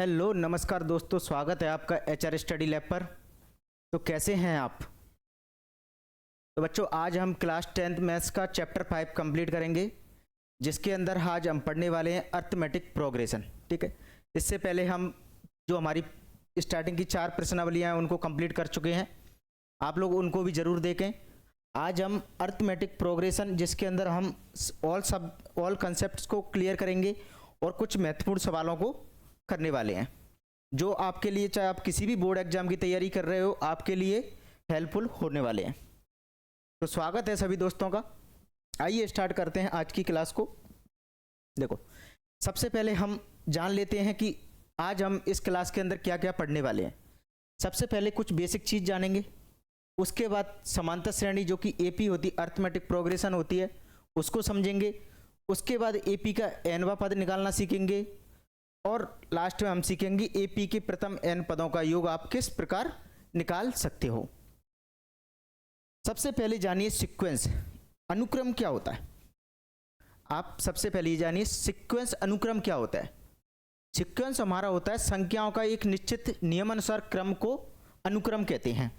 Hello नमस्कार दोस्तों, स्वागत है आपका एचआर स्टडी लैब पर। तो कैसे हैं आप? तो बच्चों, आज हम क्लास 10th मैथ्स का चैप्टर 5 कंप्लीट करेंगे, जिसके अंदर आज हम पढ़ने वाले हैं अर्थमेटिक प्रोग्रेशन। ठीक है, इससे पहले हम जो हमारी स्टार्टिंग की 4 प्रश्नावलियाँ हैं उनको कंप्लीट कर चुके हैं, आप लोग उनको भी ज़रूर देखें। आज हम अर्थमेटिक प्रोग्रेशन, जिसके अंदर हम ऑल कंसेप्ट को क्लियर करेंगे और कुछ महत्वपूर्ण सवालों को करने वाले हैं, जो आपके लिए, चाहे आप किसी भी बोर्ड एग्जाम की तैयारी कर रहे हो, आपके लिए हेल्पफुल होने वाले हैं। तो स्वागत है सभी दोस्तों का। आइए स्टार्ट करते हैं आज की क्लास को। देखो, सबसे पहले हम जान लेते हैं कि आज हम इस क्लास के अंदर क्या क्या पढ़ने वाले हैं। सबसे पहले कुछ बेसिक चीज़ जानेंगे, उसके बाद समांतर श्रेणी जो कि एपी होती, अर्थमेटिक प्रोग्रेशन होती है, उसको समझेंगे। उसके बाद एपी का एनवा पद निकालना सीखेंगे और लास्ट में हम सीखेंगे एपी के प्रथम एन पदों का योग आप किस प्रकार निकाल सकते हो। सबसे पहले जानिए सीक्वेंस, अनुक्रम क्या होता है। आप सबसे पहले जानिए सीक्वेंस, अनुक्रम क्या होता है। सीक्वेंस हमारा होता है संख्याओं का एक निश्चित नियमानुसार क्रम को अनुक्रम कहते हैं।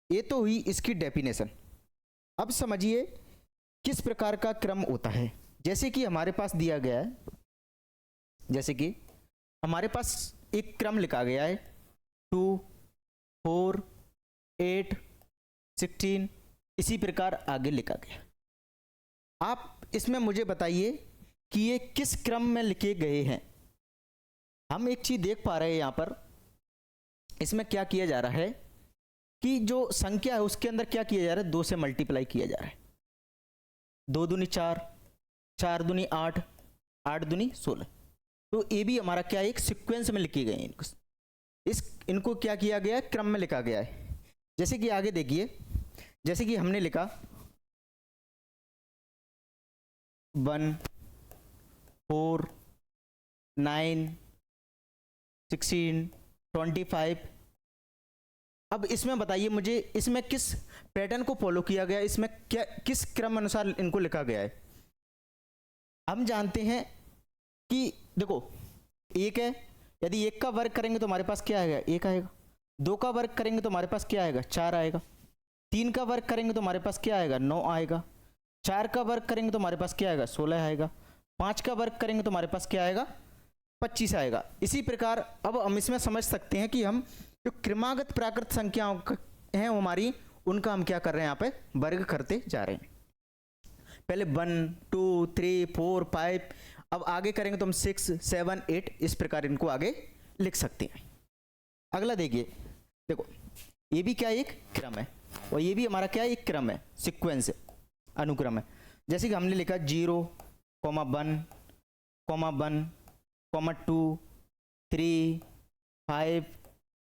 ये तो हुई इसकी डेफिनेशन। अब समझिए किस प्रकार का क्रम होता है। जैसे कि हमारे पास दिया गया है, जैसे कि हमारे पास एक क्रम लिखा गया है 2, 4, 8, 16, इसी प्रकार आगे लिखा गया। आप इसमें मुझे बताइए कि ये किस क्रम में लिखे गए हैं। हम एक चीज देख पा रहे हैं यहाँ पर, इसमें क्या किया जा रहा है कि जो संख्या है उसके अंदर क्या किया जा रहा है, 2 से मल्टीप्लाई किया जा रहा है। 2 दूनी 4, 4 दूनी 8, 8 दूनी 16। तो ये भी हमारा क्या एक सीक्वेंस में लिखे गए हैं। इनको क्या किया गया है, क्रम में लिखा गया है। जैसे कि आगे देखिए, जैसे कि हमने लिखा 1, 4, 9, 16, 25। अब इसमें बताइए मुझे, इसमें किस पैटर्न को फॉलो किया गया, इसमें क्या किस क्रम अनुसार इनको लिखा गया है। हम जानते हैं कि देखो, 1 है, यदि 1 का वर्ग करेंगे तो हमारे पास क्या आएगा, 1 आएगा। 2 का वर्ग करेंगे तो हमारे पास क्या आएगा, 4 आएगा। 3 का वर्ग करेंगे तो हमारे पास क्या आएगा, 9 आएगा। 4 का वर्ग करेंगे तो हमारे पास क्या आएगा, 16 आएगा। 5 का वर्ग करेंगे तो हमारे पास क्या आएगा, 25 आएगा। इसी प्रकार अब हम इसमें समझ सकते हैं कि हम जो क्रमागत प्राकृत संख्याओं हैं हमारी, उनका हम क्या कर रहे हैं, यहाँ पे वर्ग करते जा रहे हैं। पहले 1, 2, 3, 4, 5, अब आगे करेंगे तो हम 6, 7, 8, इस प्रकार इनको आगे लिख सकते हैं। अगला देखिए, देखो ये भी क्या एक क्रम है और ये भी हमारा क्या एक क्रम है, सीक्वेंस है, अनुक्रम है। जैसे कि हमने लिखा 0, 1, 1, 2, 3, 5,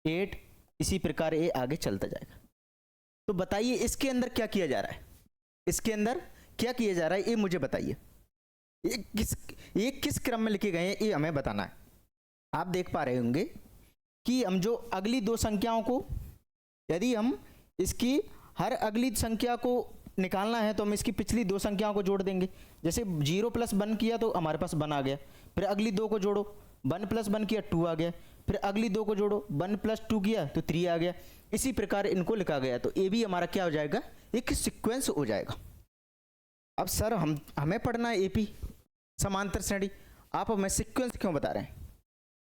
8, इसी प्रकार ये आगे चलता जाएगा। तो बताइए इसके अंदर क्या किया जा रहा है, इसके अंदर क्या किया जा रहा है, ये मुझे बताइए। ये किस क्रम में लिखे गए हैं, ये हमें बताना है। आप देख पा रहे होंगे कि हम जो अगली 2 संख्याओं को, यदि हम इसकी हर अगली संख्या को निकालना है तो हम इसकी पिछली 2 संख्याओं को जोड़ देंगे। जैसे 0 + 1 किया तो हमारे पास 1 आ गया, फिर अगली 2 को जोड़ो, 1 + 1 किया 2 आ गया, फिर अगली 2 को जोड़ो, 1 + 2 किया तो 3 आ गया। इसी प्रकार इनको लिखा गया। तो ये भी हमारा क्या हो जाएगा, एक सीक्वेंस हो जाएगा। अब सर हमें पढ़ना है एपी, समांतर श्रेणी, आप हमें सीक्वेंस क्यों बता रहे हैं।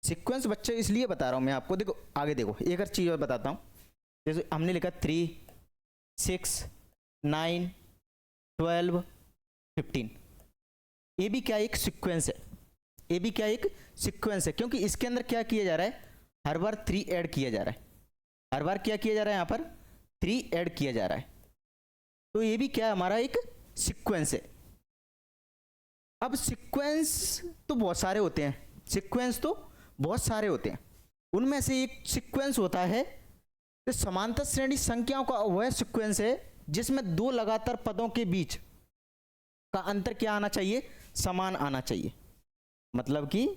सीक्वेंस बच्चे इसलिए बता रहा हूं मैं आपको। देखो आगे देखो, एक और चीज और बताता हूं। जैसे हमने लिखा 3, 6, 9, 12, 15, ये भी क्या एक सीक्वेंस है, ये भी क्या एक सीक्वेंस है, क्योंकि इसके अंदर क्या किया जा रहा है, हर बार 3 ऐड किया जा रहा है। हर बार क्या किया जा रहा है, यहाँ पर 3 ऐड किया जा रहा है। तो ये भी क्या हमारा एक सीक्वेंस है। अब सीक्वेंस तो बहुत सारे होते हैं, सीक्वेंस तो बहुत सारे होते हैं। उनमें से एक सीक्वेंस होता है जो समांतर श्रेणी संख्याओं का वह सीक्वेंस है जिसमें 2 लगातार पदों के बीच का अंतर क्या आना चाहिए, समान आना चाहिए। मतलब कि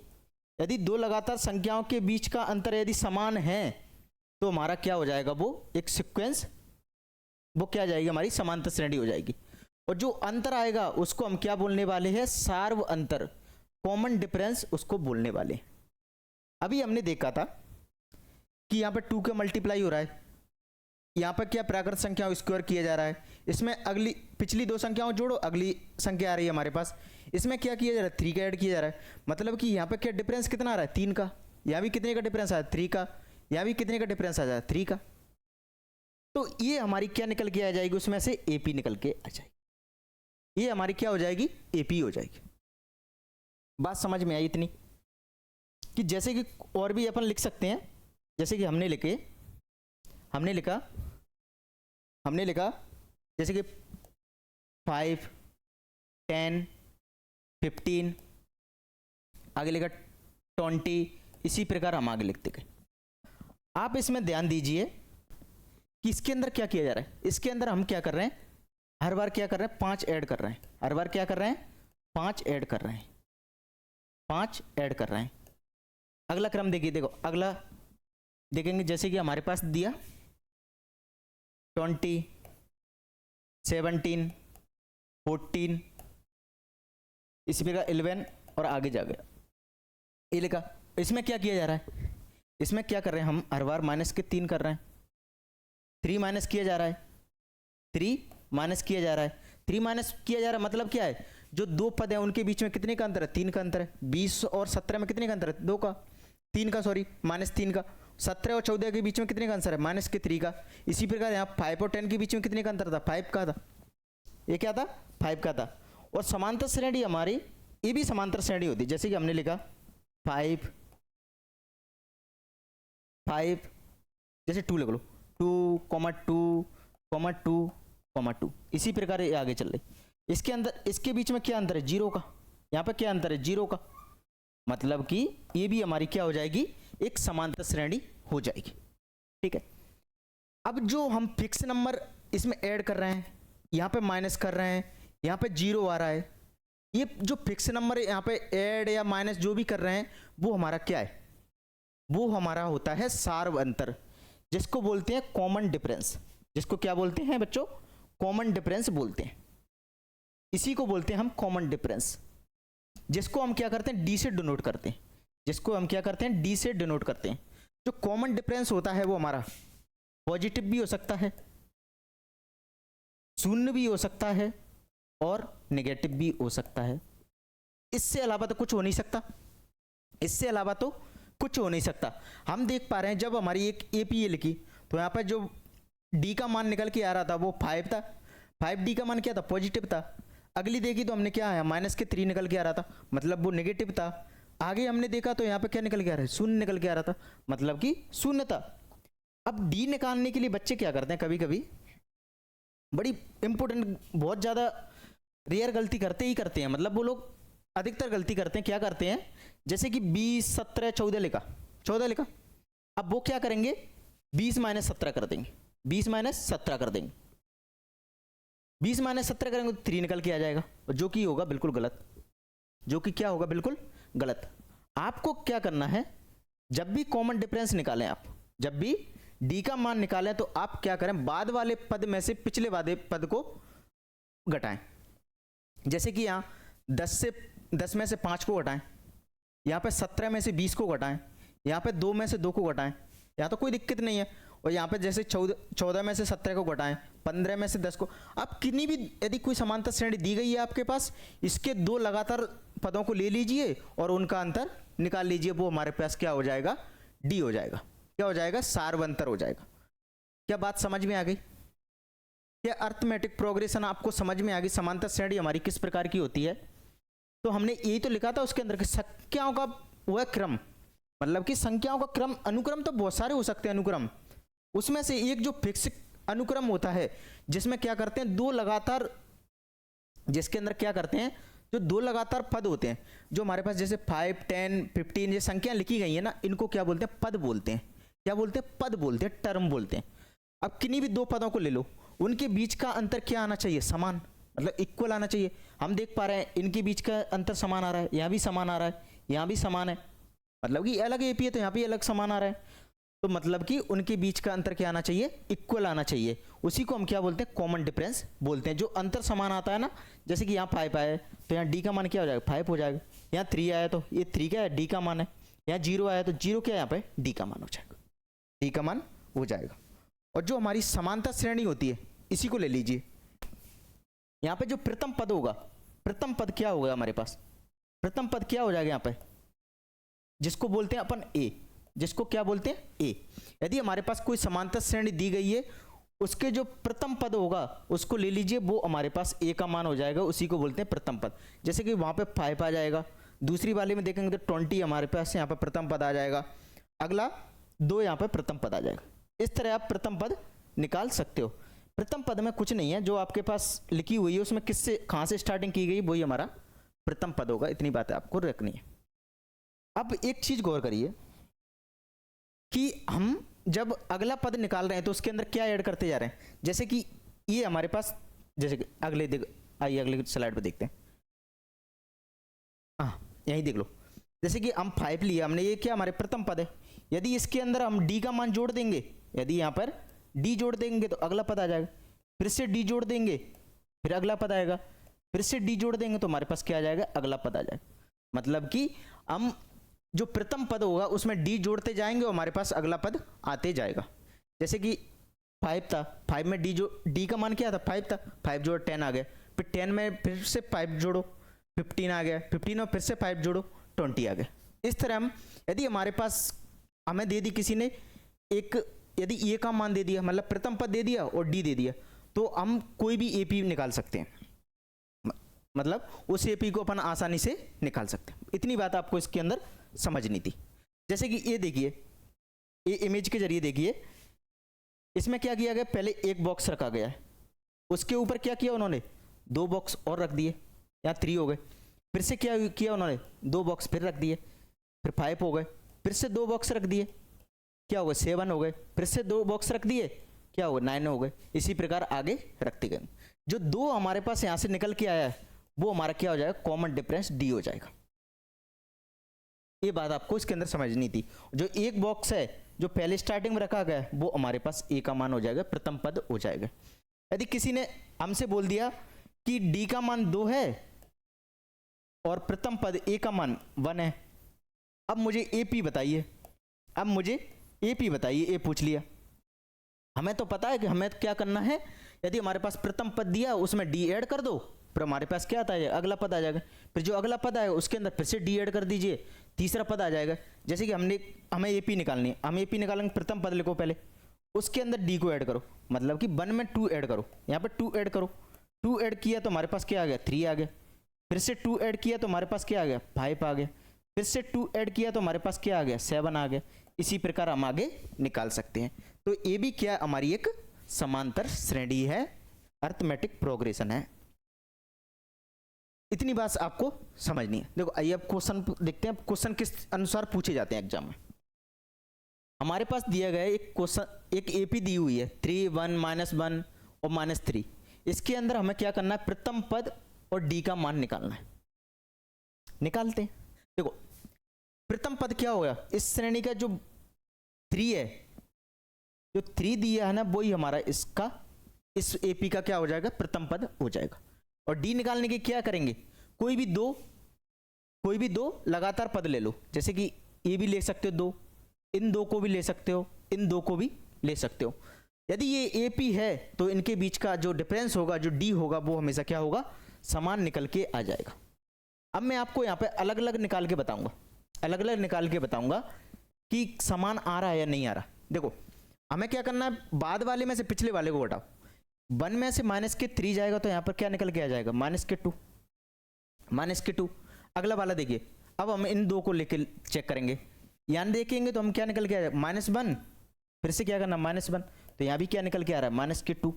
यदि 2 लगातार संख्याओं के बीच का अंतर यदि समान है तो हमारा क्या हो जाएगा, वो एक सीक्वेंस, वो क्या जाएगी, हमारी समांतर श्रेणी हो जाएगी। और जो अंतर आएगा उसको हम क्या बोलने वाले हैं, सार्व अंतर, कॉमन डिफरेंस उसको बोलने वाले। अभी हमने देखा था कि यहाँ पे 2 का मल्टीप्लाई हो रहा है, यहाँ पर क्या प्राकृत संख्याओं स्क्वायर किया जा रहा है, इसमें अगली पिछली 2 संख्याओं जोड़ो, अगली संख्या आ रही है हमारे पास, इसमें क्या किया जा रहा है 3 का ऐड किया जा रहा है, मतलब कि यहाँ पे क्या डिफरेंस कितना आ रहा है 3 का, यहाँ भी कितने का डिफरेंस आया 3 का, यहाँ भी कितने का डिफरेंस आ जाए 3 का। तो ये हमारी क्या निकल के आ जाएगी, उसमें से एपी निकल के आ जाएगी, ये हमारी क्या हो जाएगी एपी हो जाएगी। बात समझ में आई इतनी कि जैसे कि और भी अपन लिख सकते हैं, जैसे कि हमने लिखा जैसे कि 5, 10, 15, आगे लिखा 20, इसी प्रकार हम आगे लिखते गए। आप इसमें ध्यान दीजिए कि इसके अंदर क्या किया जा रहा है, इसके अंदर हम क्या कर रहे हैं, हर बार क्या कर रहे हैं 5 ऐड कर रहे हैं, हर बार क्या कर रहे हैं 5 ऐड कर रहे हैं, 5 ऐड कर रहे हैं। अगला क्रम देखिए, देखो अगला देखेंगे, जैसे कि हमारे पास दिया 20, 17, 14, इसी प्रकार 11 और आगे जा गया, ये लिखा। इसमें क्या किया जा रहा है, इसमें क्या कर रहे हैं हम, हर बार माइनस के 3 कर रहे हैं, 3 माइनस किया जा रहा है, 3 माइनस किया जा रहा है, 3 माइनस किया जा रहा है, मतलब क्या है, जो 2 पद है उनके बीच में कितने का अंतर है 3 का अंतर है, 20 और 17 में कितने का अंतर है 2 का, 3 का, सॉरी माइनस 3 का। 17 और 14 के बीच में कितने का आंसर है माइनस के 3 का। इसी प्रकार यहाँ 5 और 10 के बीच में कितने का अंतर था 5 का था, ये क्या था 5 का था। और समांतर श्रेणी हमारी ये भी समांतर श्रेणी होती है, जैसे कि हमने लिखा 5 5 जैसे 2 लिख लो, 2,2,2,2,2, इसी प्रकार ये आगे चल रही। इसके अंदर इसके बीच में क्या अंतर है 0 का, यहाँ पे क्या अंतर है 0 का, मतलब कि ये भी हमारी क्या हो जाएगी एक समांतर श्रेणी हो जाएगी। ठीक है, अब जो हम फिक्स नंबर इसमें ऐड कर रहे हैं, यहाँ पे माइनस कर रहे हैं, यहाँ पे 0 आ रहा है, ये जो फिक्स नंबर यहाँ पे ऐड या माइनस जो भी कर रहे हैं वो हमारा क्या है, वो हमारा होता है सार्व अंतर, जिसको बोलते हैं कॉमन डिफरेंस। जिसको क्या बोलते हैं बच्चों, कॉमन डिफरेंस बोलते हैं, इसी को बोलते हैं हम कॉमन डिफरेंस, जिसको हम क्या करते हैं डी से डिनोट करते हैं, जिसको हम क्या करते हैं डी से डिनोट करते हैं। जो कॉमन डिफरेंस होता है वो हमारा पॉजिटिव भी हो सकता है, शून्य भी हो सकता है और नेगेटिव भी हो सकता है। इससे अलावा तो कुछ हो नहीं सकता, इससे अलावा तो कुछ हो नहीं सकता। हम देख पा रहे हैं जब हमारी एक एपीए लिखी तो यहाँ पर जो डी का मान निकल के आ रहा था वो 5 था, 5D का मान क्या था पॉजिटिव था। अगली देखी तो हमने क्या आया माइनस के 3 निकल के आ रहा था, मतलब वो नेगेटिव था। आगे हमने देखा तो यहाँ पे क्या निकल के आ रहा है शून्य निकल के आ रहा था, मतलब कि शून्य था। अब डी निकालने के लिए बच्चे क्या करते हैं, कभी कभी बड़ी इंपॉर्टेंट बहुत ज़्यादा रेयर गलती करते ही करते हैं, मतलब वो लोग अधिकतर गलती करते हैं। क्या करते हैं, जैसे कि 20, 17, 14 लिखा, 14 लिखा, अब वो क्या करेंगे 20 माइनस 17 कर देंगे, 20 माइनस 17 कर देंगे, 20 माइनस 17 करेंगे तो 3 निकल के आ जाएगा, जो कि होगा बिल्कुल गलत, जो कि क्या होगा बिल्कुल गलत। आपको क्या करना है, जब भी कॉमन डिफरेंस निकालें आप, जब भी डी का मान निकालें तो आप क्या करें, बाद वाले पद में से पिछले वाले पद को घटाएं। जैसे कि यहाँ 10 में से 5 को घटाएं, यहाँ पे 17 में से 20 को घटाएं, यहाँ पे 2 में से 2 को घटाएं, यहाँ तो कोई दिक्कत नहीं है। और यहाँ पे जैसे 14 में से 17 को घटाएं, 15 में से 10 को। आप कितनी भी यदि कोई समांतर श्रेणी दी गई है आपके पास, इसके 2 लगातार पदों को ले लीजिए और उनका अंतर निकाल लीजिए, वो हमारे पास क्या हो जाएगा डी हो जाएगा। क्या हो जाएगा सार्वंतर हो जाएगा। क्या बात समझ में आ गई, क्या अर्थमेटिक प्रोग्रेशन आपको समझ में आ गई, समांतर श्रेणी हमारी किस प्रकार की होती है। तो हमने यही तो लिखा था उसके अंदर कि संख्याओं का वह क्रम, मतलब कि संख्याओं का क्रम, अनुक्रम तो बहुत सारे हो सकते हैं अनुक्रम, उसमें से एक जो फिक्स अनुक्रम होता है जिसमें क्या करते हैं 2 लगातार, जिसके अंदर क्या करते हैं जो 2 लगातार पद होते हैं, जो हमारे पास जैसे 5, 10, 15 ये संख्या लिखी गई है ना, इनको क्या बोलते हैं पद बोलते हैं। क्या बोलते हैं पद बोलते हैं, टर्म बोलते हैं। अब किन्हीं भी 2 पदों को ले लो, उनके बीच का अंतर क्या आना चाहिए समान, मतलब इक्वल आना चाहिए। हम देख पा रहे हैं इनके बीच का अंतर समान आ रहा है, यहाँ भी समान आ रहा है, यहाँ भी समान है, मतलब कि अलग एपी है तो यहाँ भी अलग समान आ रहा है, तो मतलब कि उनके बीच का अंतर क्या आना चाहिए इक्वल आना चाहिए। उसी को हम क्या बोलते हैं कॉमन डिफरेंस बोलते हैं। जो अंतर समान आता है ना, जैसे कि यहाँ 5 आया तो यहाँ डी का मान क्या हो जाएगा 5 हो जाएगा, यहाँ 3 आया तो ये 3 का है डी का मान है, यहाँ 0 आया तो 0 क्या यहाँ पे डी का मान हो जाएगा, डी का मान हो जाएगा। और जो हमारी समांतर श्रेणी होती है इसी को ले लीजिए। यहाँ पे जो प्रथम पद होगा, प्रथम पद क्या होगा हमारे पास, प्रथम पद क्या हो जाएगा यहाँ पे, जिसको बोलते हैं अपन ए, जिसको क्या बोलते हैं ए। यदि हमारे पास कोई समांतर श्रेणी दी गई है, उसके जो प्रथम पद होगा उसको ले लीजिए, वो हमारे पास ए का मान हो जाएगा, उसी को बोलते हैं प्रथम पद। जैसे कि वहाँ पे 5 आ जाएगा, दूसरी वाले में देखेंगे तो 20 हमारे पास यहाँ पर प्रथम पद आ जाएगा, अगला 2 यहाँ पर प्रथम पद आ जाएगा। इस तरह आप प्रथम पद निकाल सकते हो। प्रथम पद में कुछ नहीं है, जो आपके पास लिखी हुई है उसमें किससे कहाँ से स्टार्टिंग की गई वही हमारा प्रथम पद होगा। इतनी बात आपको रखनी है। अब एक चीज गौर करिए कि हम जब अगला पद निकाल रहे हैं तो उसके अंदर क्या ऐड करते जा रहे हैं। जैसे कि ये हमारे पास, जैसे कि आइए अगले स्लाइड पे देखते हैं। यही देख लो, जैसे कि हम 5 लिया हमने, ये क्या हमारे प्रथम पद है। यदि इसके अंदर हम डी का मान जोड़ देंगे, यदि यहाँ पर डी जोड़ देंगे तो अगला पद आ जाएगा, फिर से डी जोड़ देंगे फिर अगला पद आएगा, फिर से डी जोड़ देंगे तो हमारे पास क्या आ जाएगा, अगला पद आ जाएगा। मतलब कि हम जो प्रथम पद होगा उसमें डी जोड़ते जाएंगे और हमारे पास अगला पद आते जाएगा। जैसे कि 5 था, 5 में डी का मान क्या था, 5 था, 5 जोड़ 10 आ गया, फिर 10 में फिर से 5 जोड़ो 15 आ गया, 15 में फिर से 5 जोड़ो 20 आ गया। इस तरह हम, यदि हमारे पास हमें दे दी किसी ने एक, यदि ए का मान दे दिया, मतलब प्रथम पद दे दिया और डी दे दिया, तो हम कोई भी एपी निकाल सकते हैं, मतलब उस एपी को अपन आसानी से निकाल सकते हैं। इतनी बात आपको इसके अंदर समझनी थी। जैसे कि ये देखिए, ये इमेज के जरिए देखिए, इसमें क्या किया गया, पहले एक बॉक्स रखा गया है, उसके ऊपर क्या किया उन्होंने, 2 बॉक्स और रख दिए, यहाँ 3 हो गए, फिर से क्या किया उन्होंने, 2 बॉक्स फिर रख दिए, फिर 5 हो गए, फिर से 2 बॉक्स रख दिए, क्या हो गए 7 हो गए, फिर से 2 बॉक्स रख दिए, क्या हो गए 9 हो गए। इसी प्रकार आगे रखते गए। जो 2 हमारे पास यहाँ से निकल के आया है वो हमारा क्या हो जाएगा, कॉमन डिफरेंस डी हो जाएगा। ये बात आपको इसके अंदर समझनी थी। जो एक बॉक्स है जो पहले स्टार्टिंग में रखा गया है वो हमारे पास ए का मान हो जाएगा, प्रथम पद हो जाएगा। यदि किसी ने हमसे बोल दिया कि डी का मान 2 है और प्रथम पद ए का मान 1 है, अब मुझे एपी बताइए, अब मुझे एपी बताइए, ए पूछ लिया। हमें तो पता है कि हमें क्या करना है, यदि हमारे पास प्रथम पद दिया उसमें डी ऐड कर दो, फिर हमारे पास क्या आता है, अगला पद आ जाएगा, फिर जो अगला पद आएगा उसके अंदर फिर से डी ऐड कर दीजिए, तीसरा पद आ जाएगा। जैसे कि हमें एपी निकालनी है, हम एपी निकालेंगे, प्रथम पद लिखो पहले, उसके अंदर डी को ऐड करो, मतलब कि 1 में 2 ऐड करो, यहाँ पर 2 ऐड करो, 2 ऐड किया तो हमारे पास क्या आ गया, 3 आ गया, फिर से 2 ऐड किया तो हमारे पास क्या आ गया, 5 आ गया, फिर से 2 ऐड किया तो हमारे पास क्या आ गया, 7 आ गया। इसी प्रकार हम आगे निकाल सकते हैं। तो ये भी क्या हमारी एक समांतर श्रेणी है, अर्थमेटिक प्रोग्रेशन है। इतनी बात आपको समझनी है। देखो आइए अब क्वेश्चन देखते हैं, क्वेश्चन किस अनुसार पूछे जाते हैं एग्जाम में। हमारे पास दिया गया एक क्वेश्चन, एक एपी दी हुई है 3, 1, -1 और -3। इसके अंदर हमें क्या करना है, प्रथम पद और डी का मान निकालना है। निकालते हैं। देखो प्रथम पद क्या होगा, इस श्रेणी का जो 3 है, जो 3 दिया है ना, वही हमारा इसका, इस एपी का क्या हो जाएगा, प्रथम पद हो जाएगा। और डी निकालने के क्या करेंगे, कोई भी दो लगातार पद ले लो, जैसे कि ये भी ले सकते हो 2, इन 2 को भी ले सकते हो, इन 2 को भी ले सकते हो। यदि ये एपी है तो इनके बीच का जो डिफरेंस होगा, जो डी होगा, वो हमेशा क्या होगा, समान निकल के आ जाएगा। अब मैं आपको यहाँ पे अलग अलग निकाल के बताऊंगा, अलग अलग निकाल के बताऊंगा कि समान आ रहा है या नहीं आ रहा। देखो हमें क्या करना है, बाद वाले में से पिछले वाले को हटाओ, 1 में से -3 जाएगा तो यहाँ पर क्या निकल के आ जाएगा, -2। अगला वाला देखिए, अब हम इन 2 को लेके चेक करेंगे, यहाँ देखेंगे तो हम क्या निकल के आ जाएगा, -1, फिर से क्या करना, -1, तो यहाँ भी क्या निकल के आ रहा है, -2।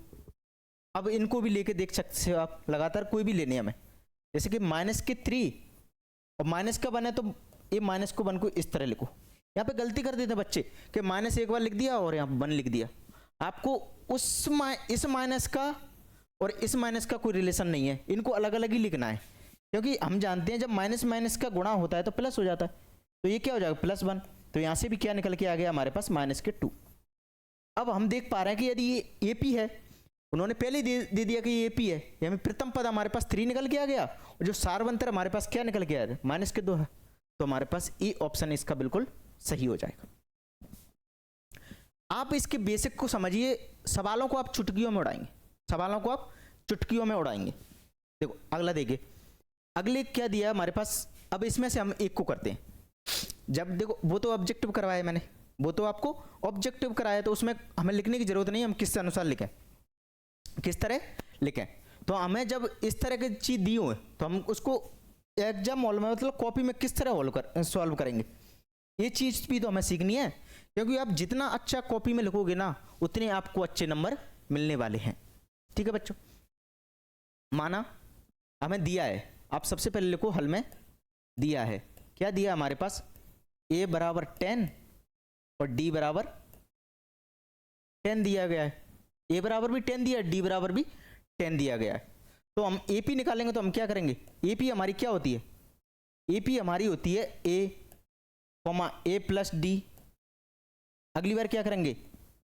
अब इनको भी लेके देख सकते हो आप, लगातार कोई भी लेने हमें, जैसे कि -3 और -1 है तो ये -1 को इस तरह लिखो। यहाँ पे गलती कर देते बच्चे कि माइनस एक बार लिख दिया और यहाँ 1 लिख दिया। आपको इस माइनस का और इस माइनस का कोई रिलेशन नहीं है, इनको अलग अलग ही लिखना है, क्योंकि हम जानते हैं जब माइनस माइनस का गुणा होता है तो प्लस हो जाता है। तो ये क्या हो जाएगा, +1। तो यहाँ से भी क्या निकल के आ गया हमारे पास, -2। अब हम देख पा रहे हैं कि यदि ये AP है, उन्होंने पहले दे दिया कि ये AP है, यानी प्रथम पद हमारे पास 3 निकल के आ गया, और जो सारवंतर हमारे पास क्या निकल के आ रहा है, -2 है। तो हमारे पास ए ऑप्शन इसका बिल्कुल सही हो जाएगा। आप इसके बेसिक को समझिए, सवालों को आप चुटकियों में उड़ाएंगे, सवालों को आप चुटकियों में उड़ाएंगे। देखो अगला देखिए, अगले क्या दिया हमारे पास। अब इसमें से हम एक को करते हैं। जब देखो वो तो ऑब्जेक्टिव करवाया मैंने, वो तो आपको ऑब्जेक्टिव कराया, तो उसमें हमें लिखने की जरूरत नहीं, हम किस अनुसार लिखें, किस तरह लिखें। तो हमें जब इस तरह की चीज दी हो तो हम उसको एग्जाम हॉल में मतलब कॉपी में किस तरह सॉल्व करेंगे, ये चीज भी तो हमें सीखनी है। क्योंकि आप जितना अच्छा कॉपी में लिखोगे ना, उतने आपको अच्छे नंबर मिलने वाले हैं। ठीक है बच्चों, माना हमें दिया है, आप सबसे पहले लिखो हल में दिया है, क्या दिया हमारे पास, a बराबर 10 और d बराबर 10 दिया गया है। a बराबर भी 10 दिया है, d बराबर भी 10 दिया गया है। तो हम AP निकालेंगे तो हम क्या करेंगे, AP हमारी क्या होती है, AP हमारी होती है a प्लस d। अगली बार क्या करेंगे,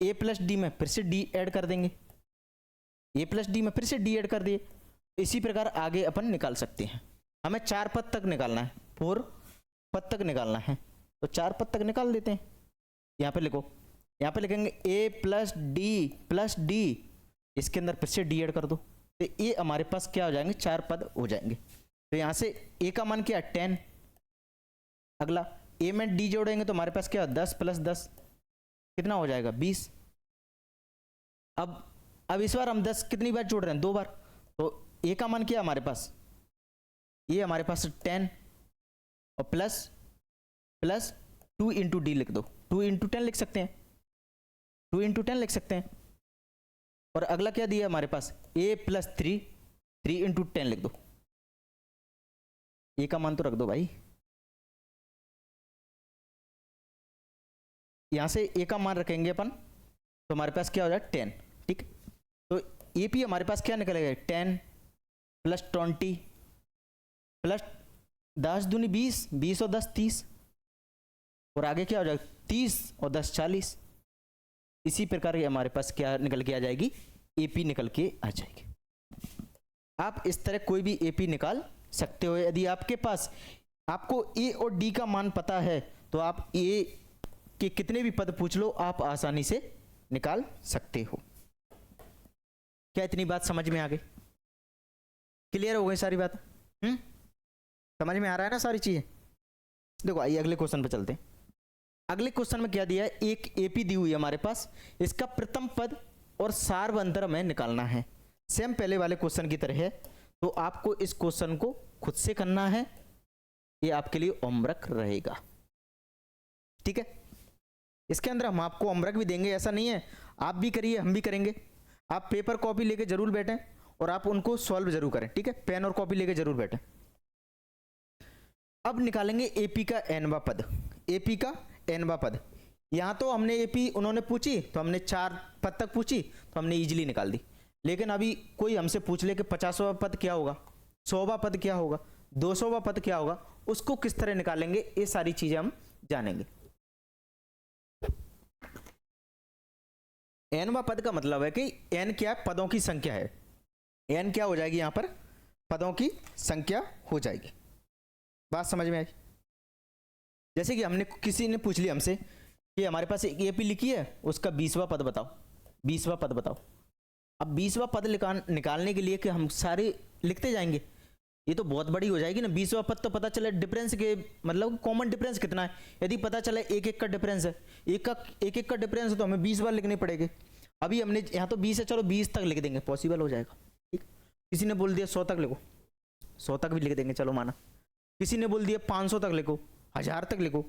a प्लस डी में फिर से d ऐड कर देंगे, a प्लस डी में फिर से d ऐड कर दिए। इसी प्रकार आगे अपन निकाल सकते हैं। हमें 4 पद तक निकालना है, 4 पद तक निकालना है, तो 4 पद तक निकाल देते हैं। यहाँ पे लिखो, यहाँ पे लिखेंगे a प्लस डी, इसके अंदर फिर से d ऐड कर दो, तो ये हमारे पास क्या हो जाएंगे, 4 पद हो जाएंगे। तो यहाँ से a का मान क्या है 10, अगला a में d जोड़ेंगे तो हमारे पास क्या 10 प्लस 10 कितना हो जाएगा 20। अब इस बार हम 10 कितनी बार जोड़ रहे हैं, 2 बार। तो a का मान क्या है हमारे पास, ये हमारे पास 10 और प्लस 2 इंटू डी लिख दो, 2 इंटू 10 लिख सकते हैं, 2 इंटू 10 लिख सकते हैं। और अगला क्या दिया हमारे पास, a प्लस 3 इंटू 10 लिख दो। a का मान तो रख दो भाई, यहां से a का मान रखेंगे अपन तो हमारे पास क्या हो जाएगा 10। ठीक, तो AP हमारे पास क्या निकलेगा 10 प्लस 20 प्लस 10 दूनी 20, 20 और 10 30, और आगे क्या हो जाएगा 30 और 10 40। इसी प्रकार के हमारे पास क्या निकल के आ जाएगी, AP निकल के आ जाएगी। आप इस तरह कोई भी AP निकाल सकते हो। यदि आपके पास आपको A और D का मान पता है तो आप A के कितने भी पद पूछ लो, आप आसानी से निकाल सकते हो। क्या इतनी बात समझ में आ गई, क्लियर हो गई सारी बात? समझ में आ रहा है ना सारी चीजें? देखो आइए अगले क्वेश्चन पे चलते हैं। अगले क्वेश्चन में क्या दिया है, एक AP दी हुई है हमारे पास, इसका प्रथम पद और सार्व अंतर हमें निकालना है। सेम पहले वाले क्वेश्चन की तरह है, तो आपको इस क्वेश्चन को खुद से करना है, ये आपके लिए होमवर्क रहेगा। ठीक है, इसके अंदर हम आपको होमवर्क भी देंगे, ऐसा नहीं है आप भी करिए हम भी करेंगे। आप पेपर कॉपी लेके जरूर बैठें और आप उनको सॉल्व जरूर करें। ठीक है, पेन और कॉपी लेके जरूर बैठें। अब निकालेंगे AP का nवां पद, AP का nवां पद। यहाँ तो हमने AP उन्होंने पूछी तो हमने 4 पद तक पूछी तो हमने इजीली निकाल दी। लेकिन अभी कोई हमसे पूछ ले कि 50वां पद क्या होगा, 100वां पद क्या होगा, 200वां पद क्या होगा, उसको किस तरह निकालेंगे, ये सारी चीजें हम जानेंगे। nवां पद का मतलब है कि n क्या है, पदों की संख्या है। n क्या हो जाएगी, यहां पर पदों की संख्या हो जाएगी। बात समझ में आई? जैसे कि हमने किसी ने पूछ लिया हमसे कि हमारे पास एक AP लिखी है, उसका 20वां पद बताओ, 20वां पद बताओ। अब 20वां पद निकालने के लिए कि हम सारे लिखते जाएंगे, ये तो बहुत बड़ी हो जाएगी ना। 20वां पद तो पता चले डिफरेंस के मतलब कॉमन डिफरेंस कितना है, यदि पता चले एक एक का डिफरेंस है, एक का डिफरेंस है तो हमें 20 बार लिखने पड़ेंगे। अभी हमने यहाँ तो 20 है, चलो 20 तक लिख देंगे, पॉसिबल हो जाएगा। ठीक, किसी ने बोल दिया 100 तक लिखो, 100 तक भी लिख देंगे, चलो माना। किसी ने बोल दिया 500 तक लिखो, 1000 तक लिखो,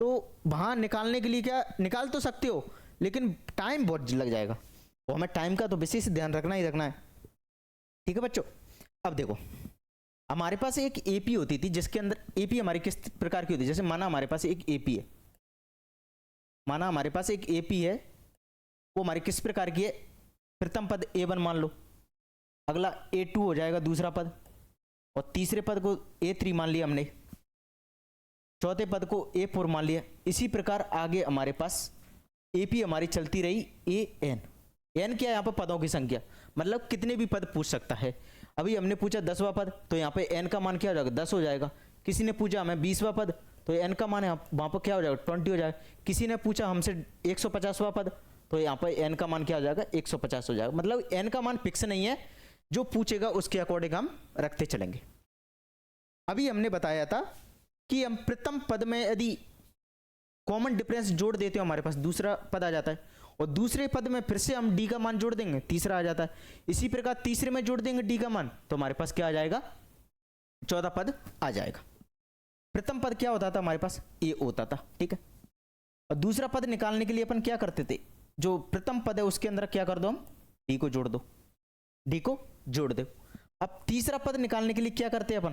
तो वहां निकालने के लिए क्या निकाल तो सकते हो, लेकिन टाइम बहुत लग जाएगा, तो हमें टाइम का तो विशेष ध्यान रखना ही रखना है। ठीक है बच्चों, अब देखो हमारे पास एक AP होती थी, जिसके अंदर AP हमारी किस प्रकार की होती है, जैसे माना हमारे पास एक AP है, माना हमारे पास एक AP है, वो हमारी किस प्रकार की है, प्रथम पद A1 मान लो, अगला A2 हो जाएगा दूसरा पद, और तीसरे पद को A3 मान लिया हमने, चौथे पद को A4 मान लिया। इसी प्रकार आगे हमारे पास AP हमारी चलती रही AN। n क्या है यहाँ पर पदों की संख्या, मतलब कितने भी पद पूछ सकता है। अभी हमने पूछा 10वां पद, तो यहाँ पे n का मान क्या हो जाएगा 10 हो जाएगा, किसी ने पूछा हमें 20वां पद, तो n का मान वहाँ पर क्या हो जाएगा 20 हो जाएगा। किसी ने पूछा हमसे 150वां पद, तो यहाँ पर n का मान क्या हो जाएगा 150 हो जाएगा। मतलब n का मान फिक्स नहीं है, जो पूछेगा उसके अकॉर्डिंग हम रखते चलेंगे। अभी हमने बताया था कि हम प्रथम पद में यदि कॉमन डिफरेंस जोड़ देते हो हमारे पास दूसरा पद आ जाता है, और दूसरे पद में फिर से हम d का मान जोड़ देंगे, तीसरा आ जाता है। इसी प्रकार तीसरे में जोड़ देंगे d का मान, तो हमारे पास क्या आ जाएगा 14 पद आ जाएगा। प्रथम पद क्या होता था हमारे पास a होता था, ठीक है। और दूसरा पद निकालने के लिए अपन क्या करते थे, जो प्रथम पद है उसके अंदर क्या कर दो हम d को जोड़ दो, d को जोड़ दो। अब तीसरा पद निकालने के लिए क्या करते हैं अपन,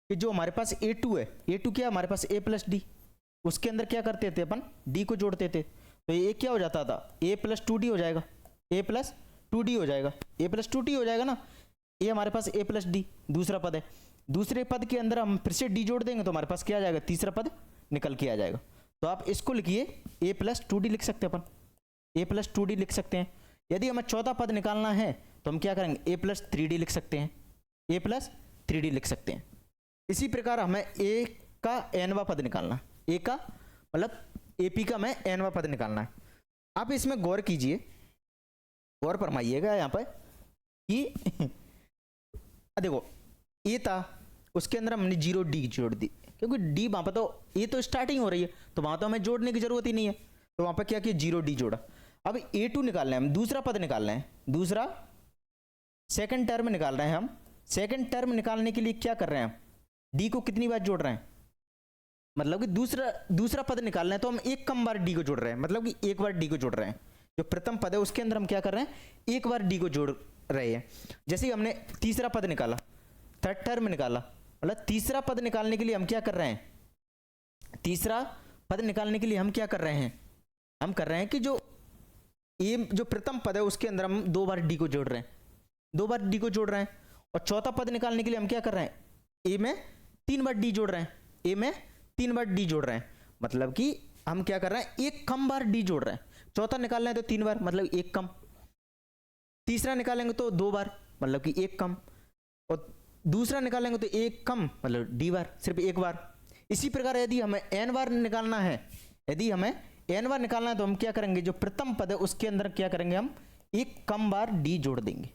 कि जो हमारे पास a2 है, a2 क्या हमारे पास a प्लस डी, उसके अंदर क्या करते थे अपन d को जोड़ते थे, तो ये क्या हो जाता था a प्लस 2d हो जाएगा, a प्लस 2d हो जाएगा, a प्लस 2d हो जाएगा ना। ये हमारे पास a प्लस डी दूसरा पद है, दूसरे पद के अंदर हम फिर से d जोड़ देंगे तो हमारे पास क्या आ जाएगा तीसरा पद निकल के आ जाएगा। तो आप इसको लिखिए a प्लस 2d लिख सकते हैं अपन, a प्लस 2d लिख सकते हैं। यदि हमें चौथा पद निकालना है तो हम क्या करेंगे a प्लस 3d लिख सकते हैं, a प्लस 3d लिख सकते हैं। इसी प्रकार हमें a का nवां पद निकालना, a का मतलब AP का हमें nवां पद निकालना है। आप इसमें गौर कीजिए, गौर फरमाइएगा यहाँ पर कि देखो a था, उसके अंदर हमने 0d जोड़ दी, क्योंकि d वहाँ पर तो a तो स्टार्टिंग हो रही है, तो वहाँ तो हमें जोड़ने की जरूरत ही नहीं है, तो वहाँ पर क्या किया 0d जोड़ा। अब a2 निकालना है, हम दूसरा पद निकालना है, दूसरा सेकंड टर्म निकाल रहे हैं हम। सेकंड टर्म निकालने के लिए क्या कर रहे हैं हम, d को कितनी बार जोड़ रहे हैं, मतलब कि दूसरा पद निकालना है तो हम एक कम बार d को जोड़ रहे हैं, मतलब कि एक बार d को जोड़ रहे हैं। जो प्रथम पद है उसके अंदर हम क्या कर रहे हैं एक बार d को जोड़ रहे हैं। जैसे ही हमने तीसरा पद निकाला, थर्ड टर्म निकाला, मतलब तीसरा पद निकालने के लिए हम क्या कर रहे हैं, तीसरा पद निकालने के लिए हम क्या कर रहे हैं, हम कर रहे हैं कि जो प्रथम पद है उसके अंदर हम 2 बार d को जोड़ रहे हैं, 2 बार d को जोड़ रहे हैं। और चौथा पद निकालने के लिए हम क्या कर रहे हैं, a में 3 बार d जोड़ रहे हैं, a में 3 बार d जोड़ रहे हैं, मतलब कि हम क्या कर रहे हैं एक कम बार d जोड़ रहे हैं। चौथा निकालना है तो 3 बार, मतलब एक कम। तीसरा निकालेंगे तो 2 बार, मतलब कि एक कम। और दूसरा निकालेंगे तो एक कम, मतलब d बार, सिर्फ एक बार। इसी प्रकार यदि हमें n बार निकालना है, यदि हमें n बार निकालना है तो हम क्या करेंगे, जो प्रथम पद है उसके अंदर क्या करेंगे, हम एक कम बार d जोड़ देंगे।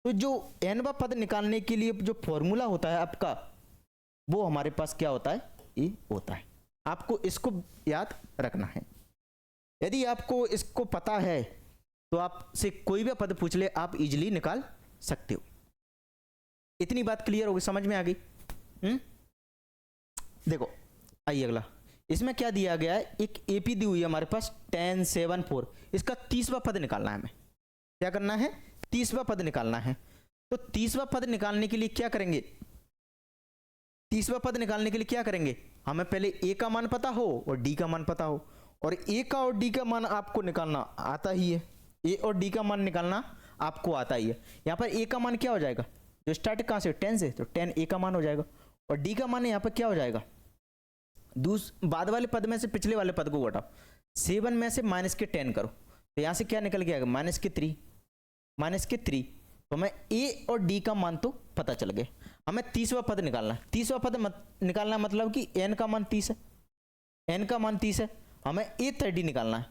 तो जो nवां पद निकालने के लिए जो फॉर्मूला होता है आपका, वो हमारे पास क्या होता है, ये होता है। आपको इसको याद रखना है। यदि आपको इसको पता है तो आपसे कोई भी पद पूछ ले आप इजीली निकाल सकते हो। इतनी बात क्लियर होगी, समझ में आ गई? देखो आइए अगला, इसमें क्या दिया गया है, एक AP दी हुई है हमारे पास 10 7 4, इसका 30वां पद निकालना है। हमें क्या करना है, 30वां पद निकालना है। तो 30वां पद निकालने के लिए क्या करेंगे, 30वां पद निकालने के लिए क्या करेंगे, हमें पहले a का मान पता हो और d का मान पता हो। और a का और d का मान आपको निकालना आता ही है, a और d का मान निकालना आपको आता ही है। यहाँ पर a का मान क्या हो जाएगा, जो स्टार्ट कहाँ से 10 से, तो 10 a का मान हो जाएगा। और d का मान यहाँ पर क्या हो जाएगा, बाद वाले पद में से पिछले वाले पद को घटाओ, 7 में से माइनस के 10 करो, तो यहाँ से क्या निकल के आएगा माइनस के 3, माइनस के 3। तो हमें a और d का मान तो पता चल गया। हमें 30वां पद निकालना है। 30वां पद निकालना मतलब कि n का मान 30 है, n का मान 30 है। हमें a30 निकालना है।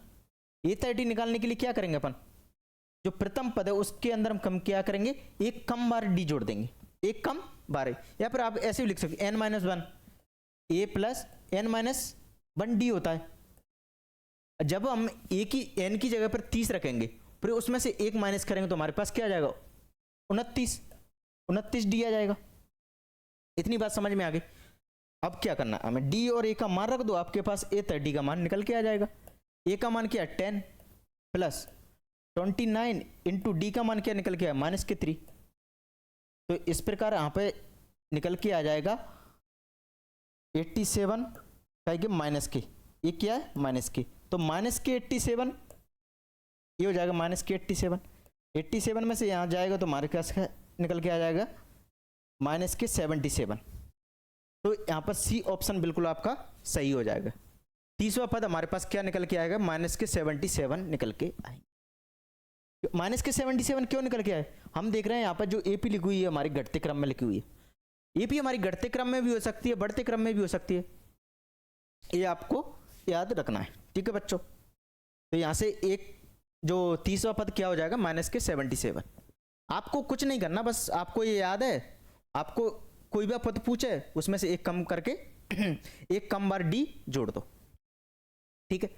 a30 निकालने के लिए क्या करेंगे अपन, जो प्रथम पद है उसके अंदर हम कम क्या करेंगे, एक कम बार d जोड़ देंगे, एक कम बार है। या फिर आप ऐसे भी लिख सकते n minus 1 a plus n minus 1 d होता है। जब हम a की n की जगह पर 30 रखेंगे, फिर उसमें से एक माइनस करेंगे तो हमारे पास क्या आ जाएगा 29 d आ जाएगा। इतनी बात समझ में आ गई? अब क्या करना, हमें d और a का मान रख दो, आपके पास a30 का मान निकल के आ जाएगा। a का मान क्या है 10 प्लस 29 इंटू d का मान क्या निकल के आया माइनस के 3। तो इस प्रकार यहाँ पे निकल के आ जाएगा 87 का माइनस के, ये क्या है माइनस के, तो माइनस के 87 ये हो जाएगा माइनस के 87 में से यहाँ जाएगा तो हमारे पास निकल के आ जाएगा माइनस के 77। तो यहाँ पर सी ऑप्शन बिल्कुल आपका सही हो जाएगा। 30वां पद हमारे पास क्या निकल के आएगा, माइनस के 77 निकल के आएंगे। माइनस के 77 क्यों निकल के आए, हम देख रहे हैं यहाँ पर जो AP लिखी हुई है हमारी घटते क्रम में लिखी हुई है, एपी हमारी घटते क्रम में भी हो सकती है, बढ़ते क्रम में भी हो सकती है, ये आपको याद रखना है। ठीक है बच्चों, तो यहां से एक जो 30वां पद क्या हो जाएगा, -77। आपको कुछ नहीं करना, बस आपको ये याद है, आपको कोई भी पद पूछे उसमें से एक कम करके एक कम बार डी जोड़ दो। ठीक है,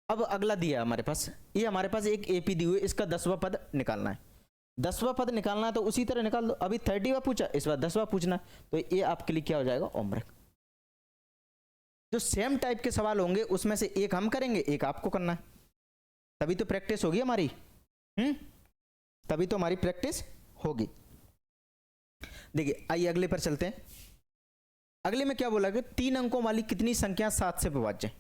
अब अगला दिया हमारे पास, ये हमारे पास एक एपी दी हुई, इसका 10वां पद निकालना है। 10वां पद निकालना है तो उसी तरह निकाल दो। अभी 30वां पूछा, इस बार 10वां पूछना है, तो ये आपके लिए क्या हो जाएगा, होमवर्क। जो सेम टाइप के सवाल होंगे उसमें से एक हम करेंगे, एक आपको करना है, तभी तो प्रैक्टिस होगी हमारी। तभी तो हमारी प्रैक्टिस होगी। देखिए आइए अगले पर चलते हैं। अगले में क्या बोला कि 3 अंकों वाली कितनी संख्या 7 से विभाज्य है।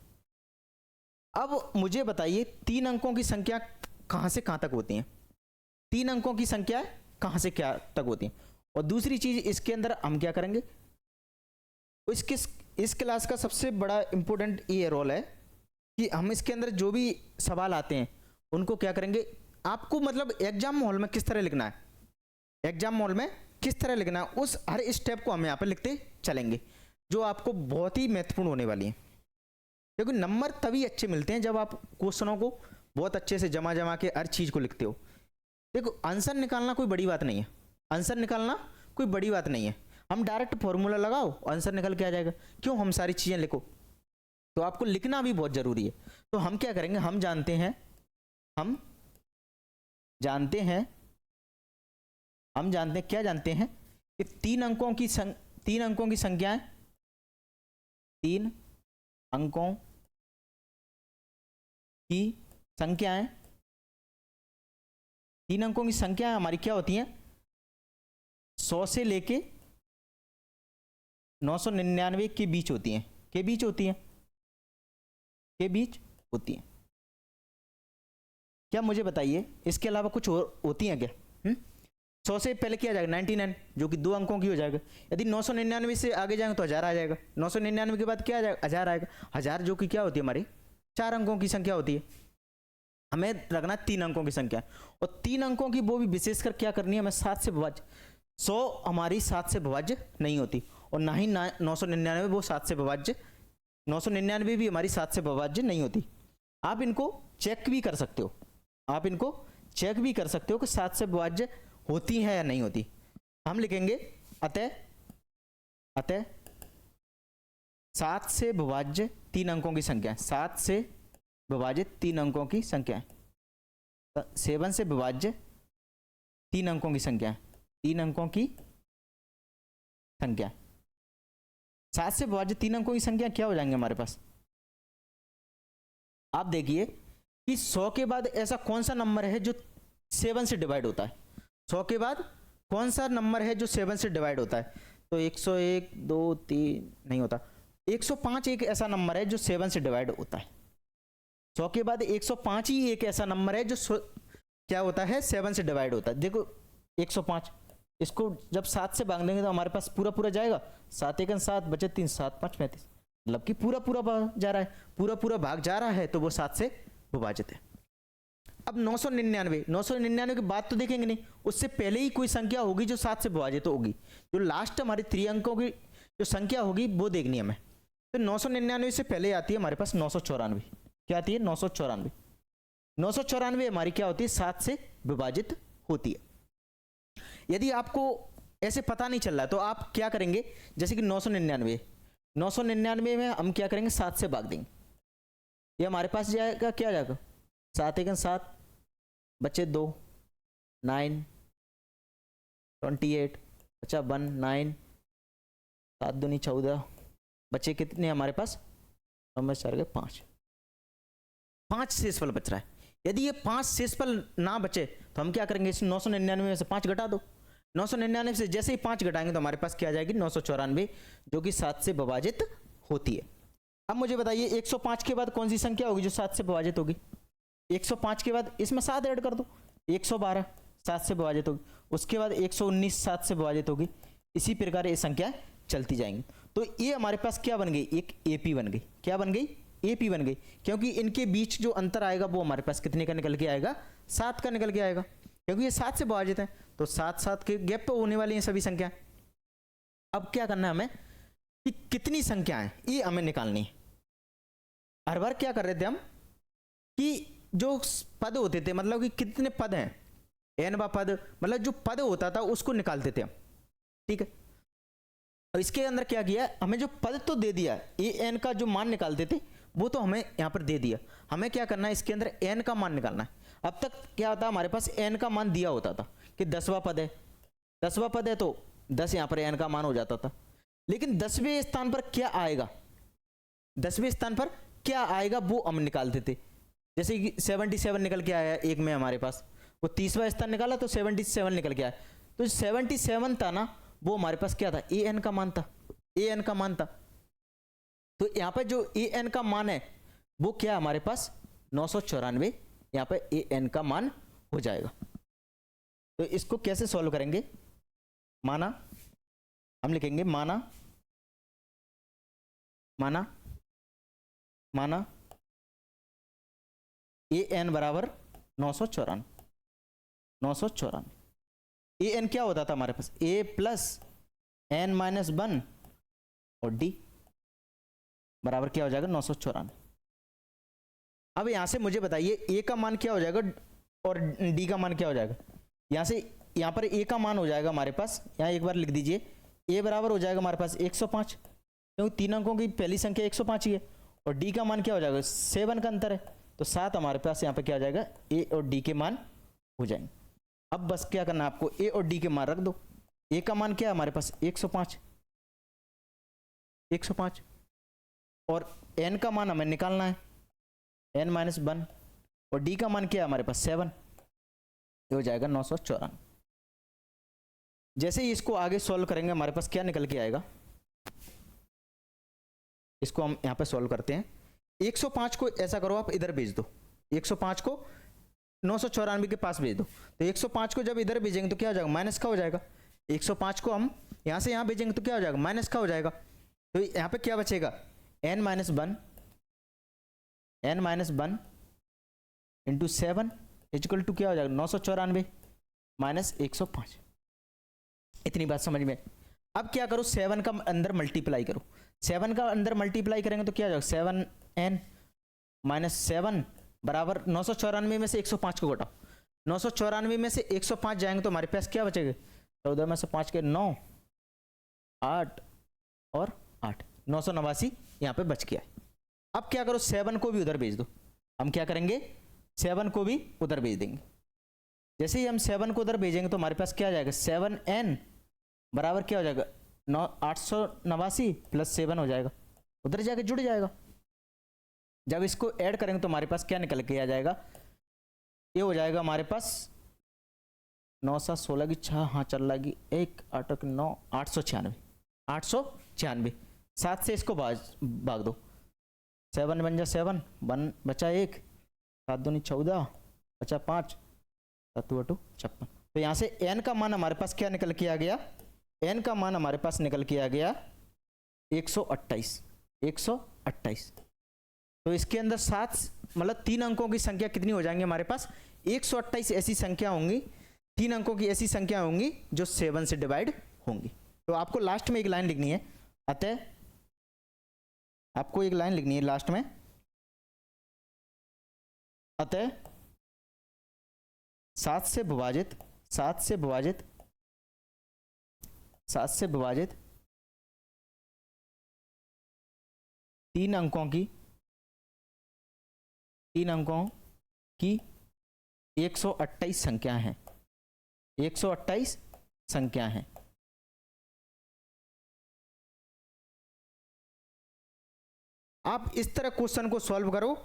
अब मुझे बताइए 3 अंकों की संख्या कहां से कहां तक होती है, 3 अंकों की संख्या कहां से क्या तक होती है। और दूसरी चीज इसके अंदर हम क्या करेंगे, इस क्लास का सबसे बड़ा इंपॉर्टेंट ये रोल है कि हम इसके अंदर जो भी सवाल आते हैं उनको क्या करेंगे, आपको मतलब एग्जाम माहौल में किस तरह लिखना है, एग्जाम माहौल में किस तरह लिखना है, उस हर स्टेप को हम यहाँ पर लिखते चलेंगे, जो आपको बहुत ही महत्वपूर्ण होने वाली है। क्योंकि नंबर तभी अच्छे मिलते हैं जब आप क्वेश्चनों को बहुत अच्छे से जमा के हर चीज को लिखते हो। देखो आंसर निकालना कोई बड़ी बात नहीं है, आंसर निकालना कोई बड़ी बात नहीं है, हम डायरेक्ट फॉर्मूला लगाओ आंसर निकल के आ जाएगा। क्यों हम सारी चीजें लिखो, तो आपको लिखना भी बहुत जरूरी है। तो हम क्या करेंगे, हम जानते हैं क्या जानते हैं कि 3 अंकों की संख्याएं, 3 अंकों की संख्याएं, 3 अंकों की संख्याएं हमारी क्या होती हैं, 100 से लेके 999 के बीच होती हैं, के बीच होती हैं। क्या मुझे बताइए इसके अलावा कुछ और होती हैं क्या? 100 से पहले क्या आ जाएगा, 99, जो कि 2 अंकों की हो जाएगा। यदि 999 से आगे जाएंगे तो 1000 आ जाएगा, 999 के बाद क्या आ जाएगा, 1000 आएगा। 1000 जो कि क्या होती है, हमारी 4 अंकों की संख्या होती है। हमें रखना है 3 अंकों की संख्या, और 3 अंकों की वो भी विशेषकर क्या करनी है, हमें 7 से विभाज्य। 100 हमारी 7 से विभाज्य नहीं होती, और ना ही 999 वो 7 से विभाज्य, 999 भी हमारी 7 से विभाज्य नहीं होती। आप इनको चेक भी कर सकते हो, कि 7 से विभाज्य होती है या नहीं होती। हम लिखेंगे अतः 7 से विभाज्य 3 अंकों की संख्या, 7 से विभाजित 3 अंकों की संख्या, 7 से विभाज्य 3 अंकों की संख्या, 3 अंकों की संख्या, 7 से विभाजित 3 अंकों की संख्या क्या हो जाएंगे हमारे पास। आप देखिए कि 100 के बाद ऐसा कौन सा नंबर है जो 7 से डिवाइड होता है, 100 के बाद कौन सा नंबर है जो 7 से डिवाइड होता है। तो 101, 2, 3 नहीं होता, 105 एक ऐसा नंबर है जो 7 से डिवाइड होता है। 100 के बाद 105 ही एक ऐसा नंबर है जो क्या होता है, 7 से डिवाइड होता है। देखो 105, इसको जब 7 से भाग देंगे तो हमारे पास पूरा जाएगा, 7 एकन 7 बचे 3, 7 5 35, मतलब कि पूरा भाग जा रहा है, पूरा भाग जा रहा है, तो वो 7 से विभाजित है। अब 999 के बाद तो देखेंगे नहीं, उससे पहले ही कोई संख्या होगी जो 7 से विभाजित होगी, जो लास्ट हमारे 3 अंकों की जो संख्या होगी वो देखनी है हमें। तो 999 से पहले आती है हमारे पास 994, क्या आती है, 994। 994 हमारी क्या होती है, 7 से विभाजित होती है। यदि आपको ऐसे पता नहीं चल रहा है तो आप क्या करेंगे, जैसे कि 999 में हम क्या करेंगे, 7 से भाग देंगे, ये हमारे पास जाएगा, क्या जाएगा, 7 एकन 7 बच्चे 2, 9, 28 बचा 1, 9, 7 दूनी 14 बच्चे कितने हमारे पास, 5 शेषफल बच रहा है। यदि ये 5 शेषफल ना बचे तो हम क्या करेंगे, इस 999 में से 5 घटा दो। 999 से जैसे ही 5 घटाएंगे तो हमारे पास क्या आ जाएगी, 994, जो कि 7 से विभाजित होती है। अब मुझे बताइए 105 के बाद कौन सी संख्या होगी जो 7 से विभाजित होगी। 105 के बाद इसमें 7 ऐड कर दो, 112 7 से विभाजित होगी, उसके बाद 119 7 से विभाजित होगी। इसी प्रकार ये संख्या चलती जाएंगी। तो ये हमारे पास क्या बन गई, एक एपी बन गई। क्या बन गई, एपी बन गई, क्योंकि इनके बीच जो अंतर आएगा वो हमारे पास कितने का निकल के आएगा, 7 का निकल के आएगा, क्योंकि ये 7 से विभाजित है। तो 7 के गैप पे होने वाली हैं सभी संख्या। अब क्या करना है हमें कि कितनी संख्या है ये हमें निकालनी है। हर बार क्या कर रहे थे हम कि जो पद होते थे, मतलब कि कितने पद हैं, n वा पद, मतलब जो पद होता था उसको निकालते थे हम, ठीक है। और इसके अंदर क्या किया, हमें जो पद तो दे दिया, ए n का जो मान निकालते थे वो तो हमें यहाँ पर दे दिया। हमें क्या करना है, इसके अंदर n का मान निकालना है। अब तक क्या होता, हमारे पास n का मान दिया होता था कि 10वां पद है, 10वां पद है तो 10 यहाँ पर n का मान हो जाता था। लेकिन 10वें स्थान पर क्या आएगा, 10वें स्थान पर क्या आएगा वो हम निकालते थे। जैसे कि 77 निकल के आया एक में हमारे पास, वो 30वां स्थान निकाला तो 77 निकल के आया। तो 77 था ना, वो हमारे पास क्या था, ए एन का मान था, ए एन का मान था। तो यहाँ पे जो ए एन का मान है वो क्या है हमारे पास 994, यहाँ पे ए एन का मान हो जाएगा। तो इसको कैसे सॉल्व करेंगे, माना हम लिखेंगे माना माना माना ए एन बराबर 994। ए एन क्या होता था हमारे पास, ए प्लस एन माइनस 1 और डी बराबर क्या हो जाएगा 994। अब यहां से मुझे बताइए ए का मान क्या हो जाएगा और डी का मान क्या हो जाएगा। यहां से यहां पर ए का मान हो जाएगा हमारे पास, यहां एक बार लिख दीजिए, ए बराबर हो जाएगा हमारे पास 105, क्योंकि 3 अंकों की पहली संख्या 105 ही है। और डी का मान क्या हो जाएगा, 7 का अंतर है, तो 7 हमारे पास यहाँ पे क्या हो जाएगा, ए और डी के मान हो जाएंगे। अब बस क्या करना है आपको, ए और डी के मान रख दो। ए का मान क्या है हमारे पास 105 और एन का मान हमें निकालना है एन माइनस 1 और डी का मान क्या है हमारे पास 7, ये हो जाएगा 994। जैसे ही इसको आगे सॉल्व करेंगे हमारे पास क्या निकल के आएगा, इसको हम यहाँ पे सॉल्व करते हैं। 105 को ऐसा करो आप इधर भेज दो, 105 को 994 के पास भेज दो। तो 105 को जब इधर भेजेंगे तो क्या हो जाएगा, माइनस का हो जाएगा। 105 को हम यहाँ से यहाँ भेजेंगे तो क्या हो जाएगा, माइनस का हो जाएगा। तो यहाँ पे क्या बचेगा, n minus 1 into 7 equal to क्या हो जाएगा 994 माइनस 105। इतनी बात समझ में। अब क्या करो, 7 का अंदर मल्टीप्लाई करो, 7 का अंदर मल्टीप्लाई करेंगे तो क्या हो जाएगा 7n माइनस 7 बराबर 994 में से 105 को घटाओ, 994 में से 105 जाएंगे तो हमारे पास क्या बचेगा, 14 में से 5 के 9, 8 और 8, 989 यहाँ पे बच गया है। अब क्या करो, 7 को भी उधर भेज दो। हम क्या करेंगे, 7 को भी उधर भेज देंगे। जैसे ही हम 7 को उधर भेजेंगे तो हमारे पास क्या आ जाएगा, 7n बराबर क्या हो जाएगा 889 प्लस 7 हो जाएगा, उधर जाके जुड़ जाएगा। जब इसको ऐड करेंगे तो हमारे पास क्या निकल के आ जाएगा, ये हो जाएगा हमारे पास 9 7 16 की 6, हाँ चल रही 1 8 9 896 7 से इसको भाग दो, 7 बन जा 7 1 बचा 1, 7 दूनी 14 बचा 5 7 2 56। तो यहाँ से n का मान हमारे पास क्या निकल के आ गया, n का मान हमारे पास निकल के आ गया 128। तो इसके अंदर 7 मतलब 3 अंकों की संख्या कितनी हो जाएंगी हमारे पास, 128 ऐसी संख्या होंगी, 3 अंकों की ऐसी संख्या होंगी जो 7 से डिवाइड होंगी। तो आपको लास्ट में एक लाइन लिखनी है, अतः आपको एक लाइन लिखनी है लास्ट में, अतः 7 से विभाजित 3 अंकों की 128 संख्या है, 128 संख्या है। आप इस तरह क्वेश्चन को सॉल्व करो,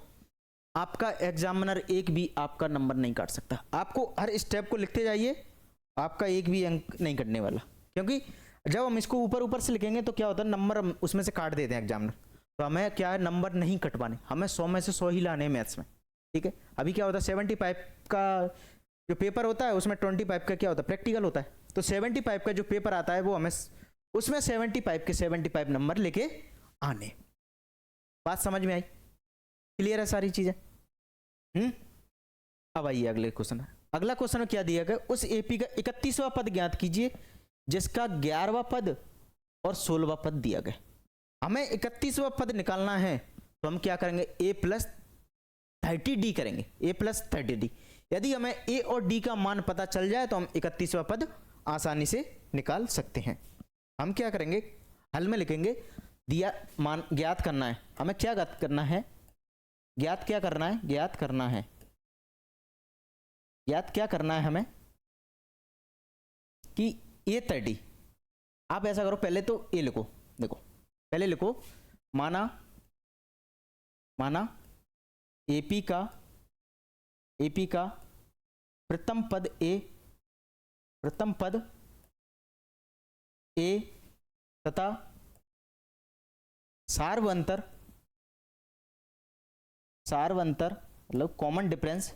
आपका एग्जामिनर एक भी आपका नंबर नहीं काट सकता। आपको हर स्टेप को लिखते जाइए, आपका एक भी अंक नहीं कटने वाला, क्योंकि जब हम इसको ऊपर से लिखेंगे तो क्या होता है, नंबर उसमें से काट देते हैं एग्जामिनर। तो हमें क्या है, नंबर नहीं कटवाने, हमें 100 में से 100 ही लाने हैं मैथ्स में, ठीक है। अभी क्या होता है, 75 का जो पेपर होता है उसमें 25 का क्या होता है, प्रैक्टिकल होता है। तो 75 का जो पेपर आता है वो हमें उसमें 75 के 75 नंबर लेके आने। बात समझ में आई, क्लियर है सारी चीजें। अब आइए अगले क्वेश्चन। अगला क्वेश्चन में क्या दिया गया, उस एपी का 31वां पद ज्ञात कीजिए जिसका 11वां पद और 16वां पद दिया गया। हमें 31वां पद निकालना है तो हम क्या करेंगे, a प्लस 30d करेंगे, a प्लस 30d। यदि हमें a और d का मान पता चल जाए तो हम 31वां पद आसानी से निकाल सकते हैं। हम क्या करेंगे, हल में लिखेंगे दिया मान ज्ञात करना है। हमें क्या ज्ञात करना है, ज्ञात क्या करना है, ज्ञात करना है, ज्ञात क्या करना है हमें कि a 30। आप ऐसा करो, पहले तो a लिखो, देखो पहले लिखो माना AP का प्रथम पद a तथा सार्वंतर मतलब कॉमन डिफरेंस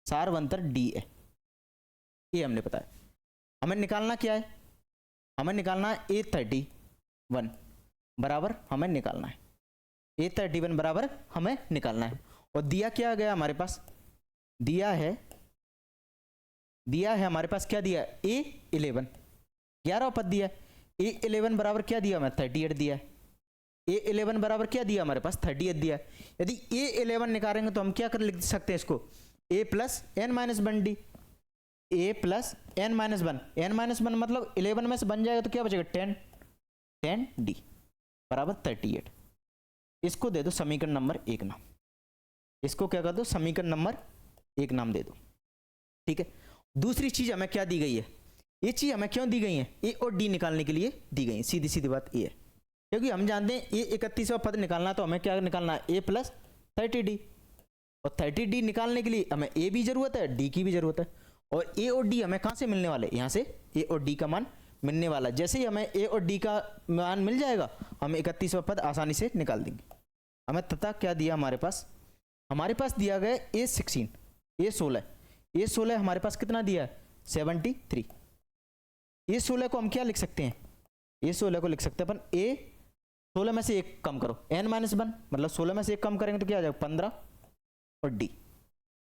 सार्वंतर d है, ये हमने बताया। हमें निकालना क्या है, हमें निकालना है a31 बराबर, हमें निकालना है a31 बराबर हमें निकालना है। और दिया क्या गया हमारे पास, दिया है हमारे पास, क्या दिया है a11, 11वां पद दिया है। a11 बराबर क्या दिया, हमें 38 दिया है। a11 बराबर क्या दिया हमारे पास, 38 दिया है। यदि a11 निकालेंगे तो हम क्या कर लिख सकते हैं इसको, a plus n minus 1d, a plus n minus 1 मतलब 11 में से बन जाएगा तो क्या बचेगा 10d बराबर 38। इसको दे दो समीकरण नंबर 1 नाम, इसको क्या कर दो, समीकरण नंबर 1 नाम दे दो। ठीक है। दूसरी चीज हमें क्या दी गई है, ये चीज हमें क्यों दी गई है, ए और डी निकालने के लिए दी गई है। सीधी सीधी बात ये है, क्योंकि हम जानते हैं ए 31वां पद निकालना तो हमें क्या निकालना है, ए प्लस 30d। और 30d निकालने के लिए हमें ए भी जरूरत है, डी की भी जरूरत है। और ए और डी हमें कहाँ से मिलने वाले, यहाँ से ए और डी का मान मिलने वाला। जैसे ही हमें ए और डी का मान मिल जाएगा हम 31वां पद आसानी से निकाल देंगे। हमें तथा क्या दिया हमारे पास दिया गया A16, A16 हमारे पास कितना दिया है 73। A16 को हम क्या लिख सकते हैं, A16 को लिख सकते हैं अपन A16 में से एक कम करो, n-1 मतलब 16 में से एक कम करेंगे तो क्या आ जाएगा 15 और D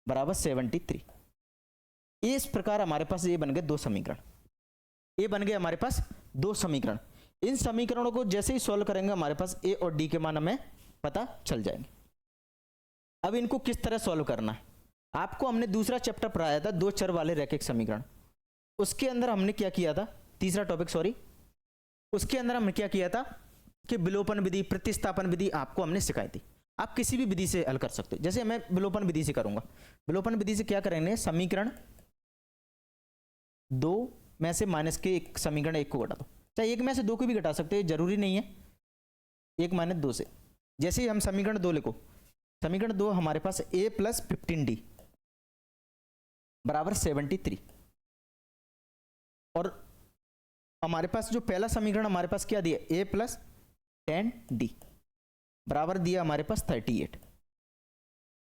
बराबर 73। इस प्रकार हमारे पास ये बन गए दो समीकरण, ये बन गए हमारे पास दो समीकरण। इन समीकरणों को जैसे ही सॉल्व करेंगे हमारे पास A और D के मान हमें पता चल जाएंगे। अब इनको किस तरह सॉल्व करना है, आपको हमने दूसरा चैप्टर पढ़ाया था दो चर वाले रैखिक समीकरण। उसके अंदर हमने क्या किया था, तीसरा टॉपिक सॉरी, उसके अंदर हमने क्या किया था कि विलोपन विधि, प्रतिस्थापन विधि आपको हमने सिखाई थी। आप किसी भी विधि से हल कर सकते हो। जैसे मैं विलोपन विधि से करूंगा, विलोपन विधि से क्या करेंगे, समीकरण 2 में से माइनस के एक समीकरण 1 को घटा दो, चाहे 1 में से 2 को भी घटा सकते हो, जरूरी नहीं है 1 माइनस 2 से। जैसे ही हम समीकरण 2 लिखो, समीकरण 2 हमारे पास a प्लस 15d बराबर 73। और हमारे पास जो पहला समीकरण हमारे पास क्या दिया, a प्लस 10d बराबर दिया हमारे पास 38।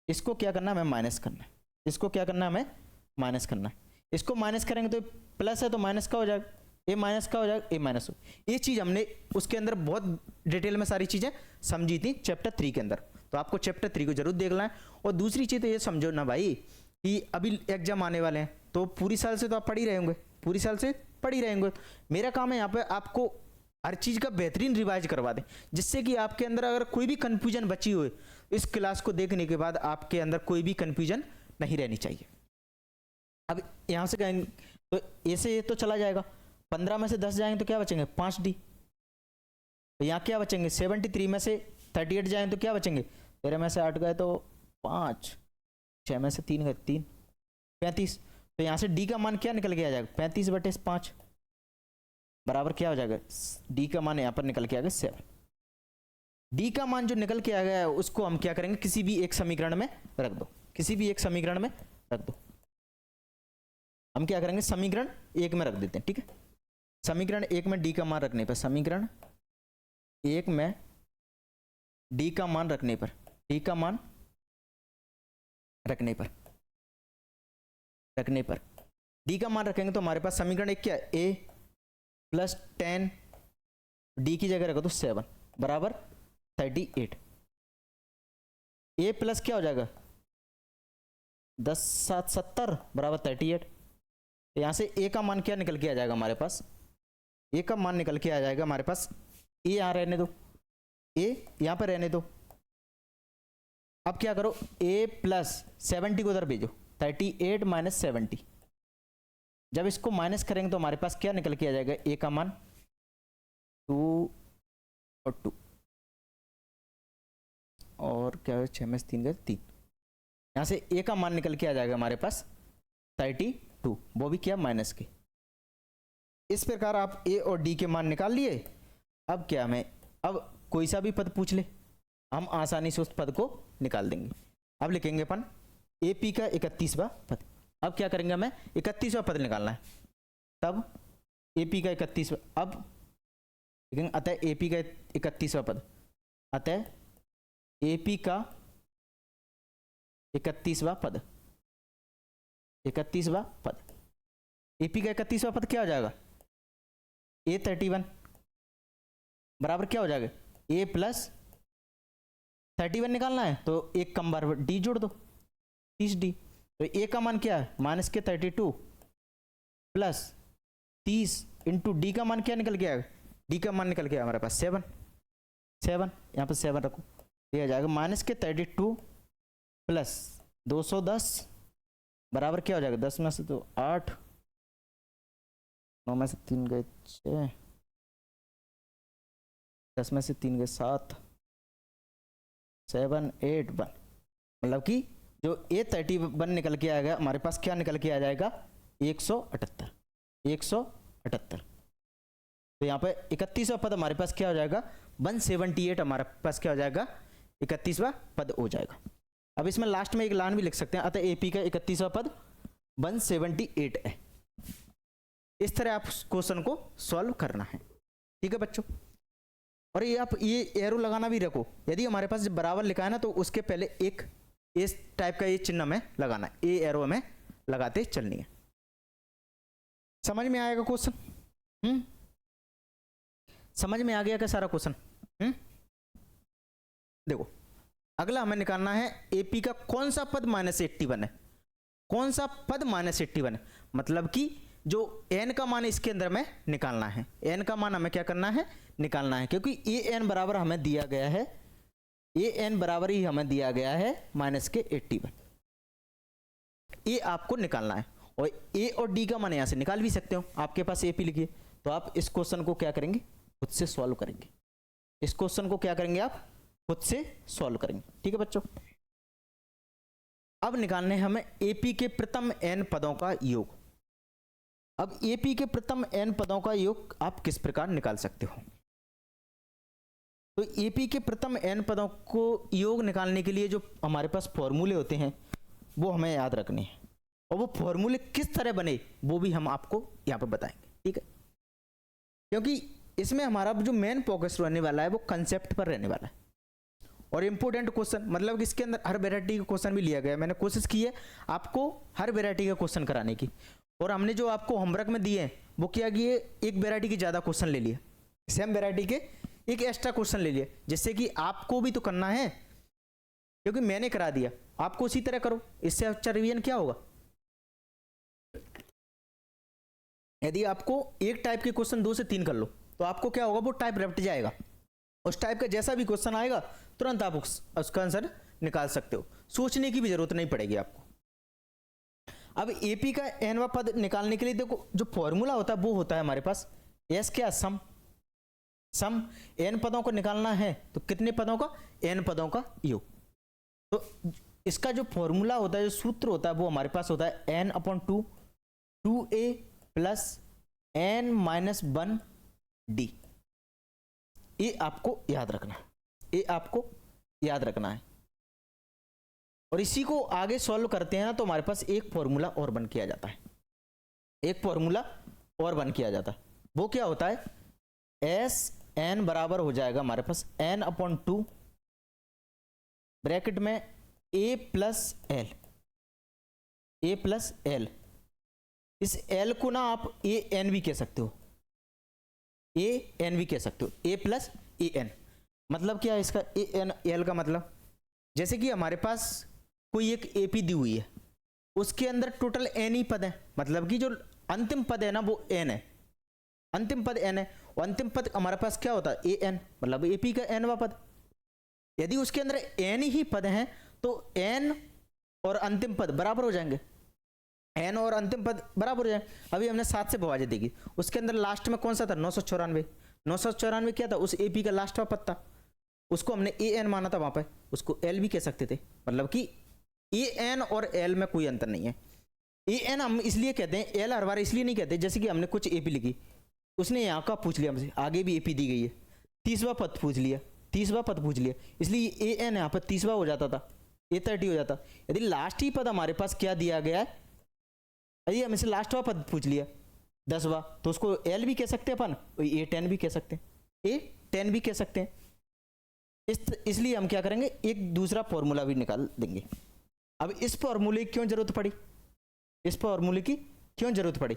इसको क्या करना है, हमें माइनस करना है, इसको क्या करना है, हमें माइनस करना है। इसको माइनस करेंगे तो प्लस है तो माइनस का हो जाएगा, a माइनस का हो जाएगा, a माइनस हो। ये चीज हमने उसके अंदर बहुत डिटेल में सारी चीजें समझी थी चैप्टर 3 के अंदर, तो आपको चैप्टर 3 को जरूर देखना है। और दूसरी चीज तो ये समझो ना भाई कि अभी एग्जाम आने वाले हैं, तो पूरी साल से तो आप पढ़ ही रहे होंगे, पूरी साल से पढ़ ही रहे होंगे। मेरा काम है यहाँ पे आपको हर चीज का बेहतरीन रिवाइज करवा दें, जिससे कि आपके अंदर अगर कोई भी कंफ्यूजन बची हो, इस क्लास को देखने के बाद आपके अंदर कोई भी कंफ्यूजन नहीं रहनी चाहिए। अब यहाँ से कहेंगे तो ऐसे तो चला जाएगा, 15 में से 10 जाएंगे तो क्या बचेंगे 5d, तो यहाँ क्या बचेंगे 73 में से 38 जाएंगे तो क्या बचेंगे, 13 में से 8 गए तो 5, 6 में से 3 गए 3, 35। तो यहाँ से d का मान क्या निकल के आ जाएगा 35/5 बराबर क्या हो जाएगा, d का मान यहाँ पर निकल के आ गया 7। d का मान जो निकल के आ गया है उसको हम क्या करेंगे, किसी भी एक समीकरण में रख दो, किसी भी एक समीकरण में रख दो। हम क्या करेंगे, समीकरण 1 में रख देते हैं, ठीक है। समीकरण 1 में d का मान रखने पर, समीकरण 1 में d का मान रखने पर, d का मान रखने पर d का मान रखेंगे तो हमारे पास समीकरण 1 क्या है, a प्लस 10 d की जगह रखो तो 7 बराबर 38। a प्लस क्या हो जाएगा 10 7 70 बराबर 38। यहाँ से a का मान क्या निकल के आ जाएगा हमारे पास, ए का मान निकल के आ जाएगा हमारे पास, ए यहाँ रहने दो, ए यहाँ पर रहने दो। अब क्या करो, ए प्लस 70 को उधर भेजो, 38 माइनस 70। जब इसको माइनस करेंगे तो हमारे पास क्या निकल के आ जाएगा, ए का मान 2 और 2 और क्या है 6 में से 3 गए 3। यहाँ से ए का मान निकल के आ जाएगा हमारे पास 32, वो भी क्या माइनस के। इस प्रकार आप ए और डी के मान निकाल लिए। अब क्या हमें, अब कोई सा भी पद पूछ ले हम आसानी से उस पद को निकाल देंगे। अब लिखेंगे अपन ए पी का 31वां पद। अब क्या करेंगे, हमें 31वां पद निकालना है, तब ए पी का 31वां, अब लिखेंगे अतः ए पी का 31वां पद, अतः ए पी का 31वां पद, 31वां पद, ए पी का 31वां पद क्या हो जाएगा, ए 31 बराबर क्या हो जाएगा, ए प्लस 31 निकालना है तो एक कम बार डी जोड़ दो 30d। तो ए का मान क्या है माइनस के 32 प्लस 30 इंटू डी का मान क्या निकल गया, डी का मान निकल गया हमारे पास 7 यहाँ पर 7 रखो, ये आ जाएगा माइनस के 32 प्लस 210 बराबर क्या हो जाएगा, 10 में से तो 8, 9 में से 3 गए 6, 10 में से 3 गए 7, 7 8 1, मतलब कि जो A31 निकल के आएगा हमारे पास क्या निकल के आ जाएगा 178। तो यहाँ पे 31वां पद हमारे पास क्या हो जाएगा 178, हमारे पास क्या हो जाएगा 31वां पद हो जाएगा। अब इसमें लास्ट में एक लाइन भी लिख सकते हैं, अतः AP का 31वां पद 178 है। इस तरह आप क्वेश्चन को सॉल्व करना है, ठीक है बच्चों। और ये आप ये एरो लगाना भी रखो, यदि हमारे पास बराबर लिखा है ना तो उसके पहले एक इस टाइप का ये चिन्ह हमें लगाना है, ए एरो हमें लगाते चलनी है। समझ में आएगा क्वेश्चन? समझ में आ गया क्या सारा क्वेश्चन? देखो अगला हमें निकालना है एपी का कौन सा पद -81 है, कौन सा पद -81 है, मतलब कि जो n का मान इसके अंदर में निकालना है, n का मान हमें क्या करना है निकालना है, क्योंकि ए n बराबर हमें दिया गया है, ए n बराबर ही हमें दिया गया है -81। ये आपको निकालना है और ए और डी का मान यहां से निकाल भी सकते हो, आपके पास एपी लिखिए। तो आप इस क्वेश्चन को क्या करेंगे खुद से सॉल्व करेंगे, इस क्वेश्चन को क्या करेंगे आप खुद से सॉल्व करेंगे, ठीक है बच्चों। अब निकालने हमें एपी के प्रथम n पदों का योग। अब एपी के प्रथम n पदों का योग आप किस प्रकार निकाल सकते हो, तो एपी के प्रथम n पदों को योग निकालने के लिए जो हमारे पास फॉर्मूले होते हैं वो हमें याद रखने हैं, और वो फॉर्मूले किस तरह बने वो भी हम आपको यहाँ पर बताएंगे, ठीक है। क्योंकि इसमें हमारा जो मेन फोकस रहने वाला है वो कंसेप्ट पर रहने वाला है, और इंपोर्टेंट क्वेश्चन, मतलब कि इसके अंदर हर वैरायटी का क्वेश्चन भी लिया गया है। मैंने कोशिश की है आपको हर वैरायटी का क्वेश्चन कराने की, और हमने जो आपको होमवर्क में दिए हैं वो क्या किए, एक वैरायटी के ज़्यादा क्वेश्चन ले लिए, सेम वैरायटी के एक एक्स्ट्रा क्वेश्चन ले लिए, जिससे कि आपको भी तो करना है, क्योंकि मैंने करा दिया आपको उसी तरह करो, इससे अच्छा रिवीजन क्या होगा। यदि आपको एक टाइप के क्वेश्चन 2 से 3 कर लो तो आपको क्या होगा, वो टाइप रट जाएगा, उस टाइप का जैसा भी क्वेश्चन आएगा तुरंत आप उसका आंसर निकाल सकते हो, सोचने की भी जरूरत नहीं पड़ेगी आपको। अब एपी का nवां पद निकालने के लिए देखो जो फॉर्मूला होता है वो होता है हमारे पास एस क्या सम n पदों को निकालना है तो कितने पदों का, n पदों का योग। तो इसका जो फॉर्मूला होता है, जो सूत्र होता है वो हमारे पास होता है n/2 2a प्लस n-1d। ये आपको याद रखना है, ये आपको याद रखना है। और इसी को आगे सॉल्व करते हैं ना तो हमारे पास एक फॉर्मूला और बन के आ जाता है, एक फॉर्मूला और बन के आ जाता है। वो क्या होता है, एस एन बराबर हो जाएगा हमारे पास n/2 ब्रैकेट में a प्लस एल। इस l को ना आप a n भी कह सकते हो, a n भी कह सकते हो, a प्लस ए एन। मतलब क्या है इसका, ए एन एल का मतलब, जैसे कि हमारे पास कोई एक एपी दी हुई है, उसके अंदर टोटल n ही पद है, मतलब कि जो अंतिम पद है ना वो n है, अंतिम पद n है, और अंतिम पद हमारे पास क्या होता है an, मतलब AP का nवां पद। यदि उसके अंदर n ही पद हैं तो n और अंतिम पद बराबर हो जाएंगे, n और अंतिम पद बराबर हो जाएंगे। अभी हमने 7 से विभाजित देखी, उसके अंदर लास्ट में कौन सा था 994, 994 क्या था उस AP का लास्ट वाला पद था, उसको हमने an माना था वहां पे, उसको l भी कह सकते थे, मतलब कि an और l में कोई अंतर नहीं है। an हम इसलिए कहते हैं, l हर बार इसलिए नहीं कहते, जैसे कि हमने कुछ AP लिखी, उसने यहाँ का पूछ लिया हमसे, आगे भी AP दी गई है, 30वां पद पूछ लिया, 30वां पद पूछ लिया, इसलिए an यहाँ पर 30वां हो जाता था, A30 हो जाता। यदि लास्ट ही पद हमारे पास क्या दिया गया है, यदि हमसे लास्ट वाला पद पूछ लिया 10वां, तो उसको l भी कह सकते हैं अपन, A10 भी कह सकते हैं, A10 भी कह सकते हैं। इसलिए हम क्या करेंगे, एक दूसरा फॉर्मूला भी निकाल देंगे। अब इस फॉर्मूले की क्यों जरूरत पड़ी, इस फॉर्मूले की क्यों जरूरत पड़ी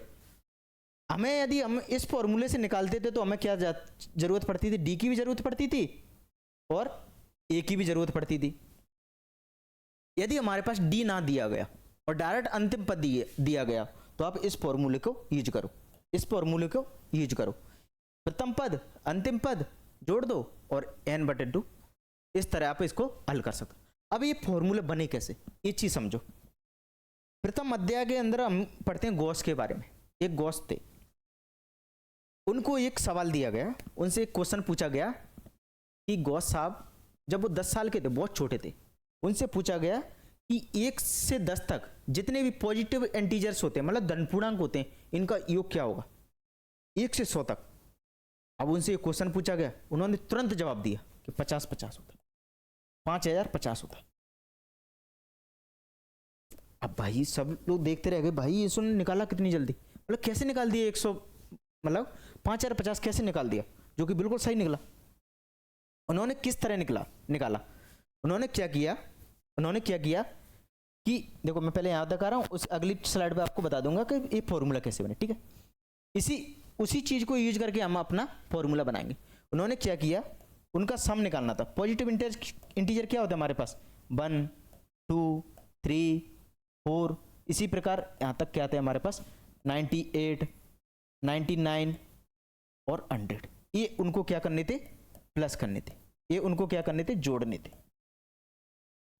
हमें, यदि हम इस फॉर्मूले से निकालते थे तो हमें क्या जरूरत पड़ती थी, डी की भी जरूरत पड़ती थी और ए की भी जरूरत पड़ती थी। यदि हमारे पास डी ना दिया गया और डायरेक्ट अंतिम पद दिया गया तो आप इस फॉर्मूले को यूज करो, इस फॉर्मूले को यूज करो, प्रथम पद अंतिम पद जोड़ दो और n/2, इस तरह आप इसको हल कर सकते। अब ये फॉर्मूले बने कैसे, ये चीज समझो। प्रथम अध्याय के अंदर हम पढ़ते हैं गॉस के बारे में। एक गॉस थे, उनको एक सवाल दिया गया, उनसे एक क्वेश्चन पूछा गया कि गॉस साहब जब वो 10 साल के थे, बहुत छोटे थे, उनसे पूछा गया कि 1 से 10 तक जितने भी पॉजिटिव इंटीजर्स होते हैं, मतलब धन पूर्णांक होते हैं, इनका योग क्या होगा 1 से 100 तक। अब उनसे एक क्वेश्चन पूछा गया, उन्होंने तुरंत जवाब दिया कि 50-50 होता है, 5050 होता है। अब भाई सब लोग देखते रह गए, भाई इसने निकाला कितनी जल्दी, मतलब कैसे निकाल दिया 100, मतलब 5050 कैसे निकाल दिया, जो कि बिल्कुल सही निकला। उन्होंने किस तरह निकाला, उन्होंने क्या किया कि देखो मैं पहले याद दिखा रहा हूँ, उस अगली स्लाइड पे आपको बता दूंगा कि ये फॉर्मूला कैसे बने, ठीक है। उसी चीज को यूज करके हम अपना फॉर्मूला बनाएंगे। उन्होंने क्या किया, उनका सम निकालना था। पॉजिटिव इंटीजर क्या होता है हमारे पास 1 2 3 4, इसी प्रकार यहां तक क्या आता है हमारे पास 98 99 और 100। ये उनको क्या करने थे, प्लस करने थे, ये उनको क्या करने थे, जोड़ने थे।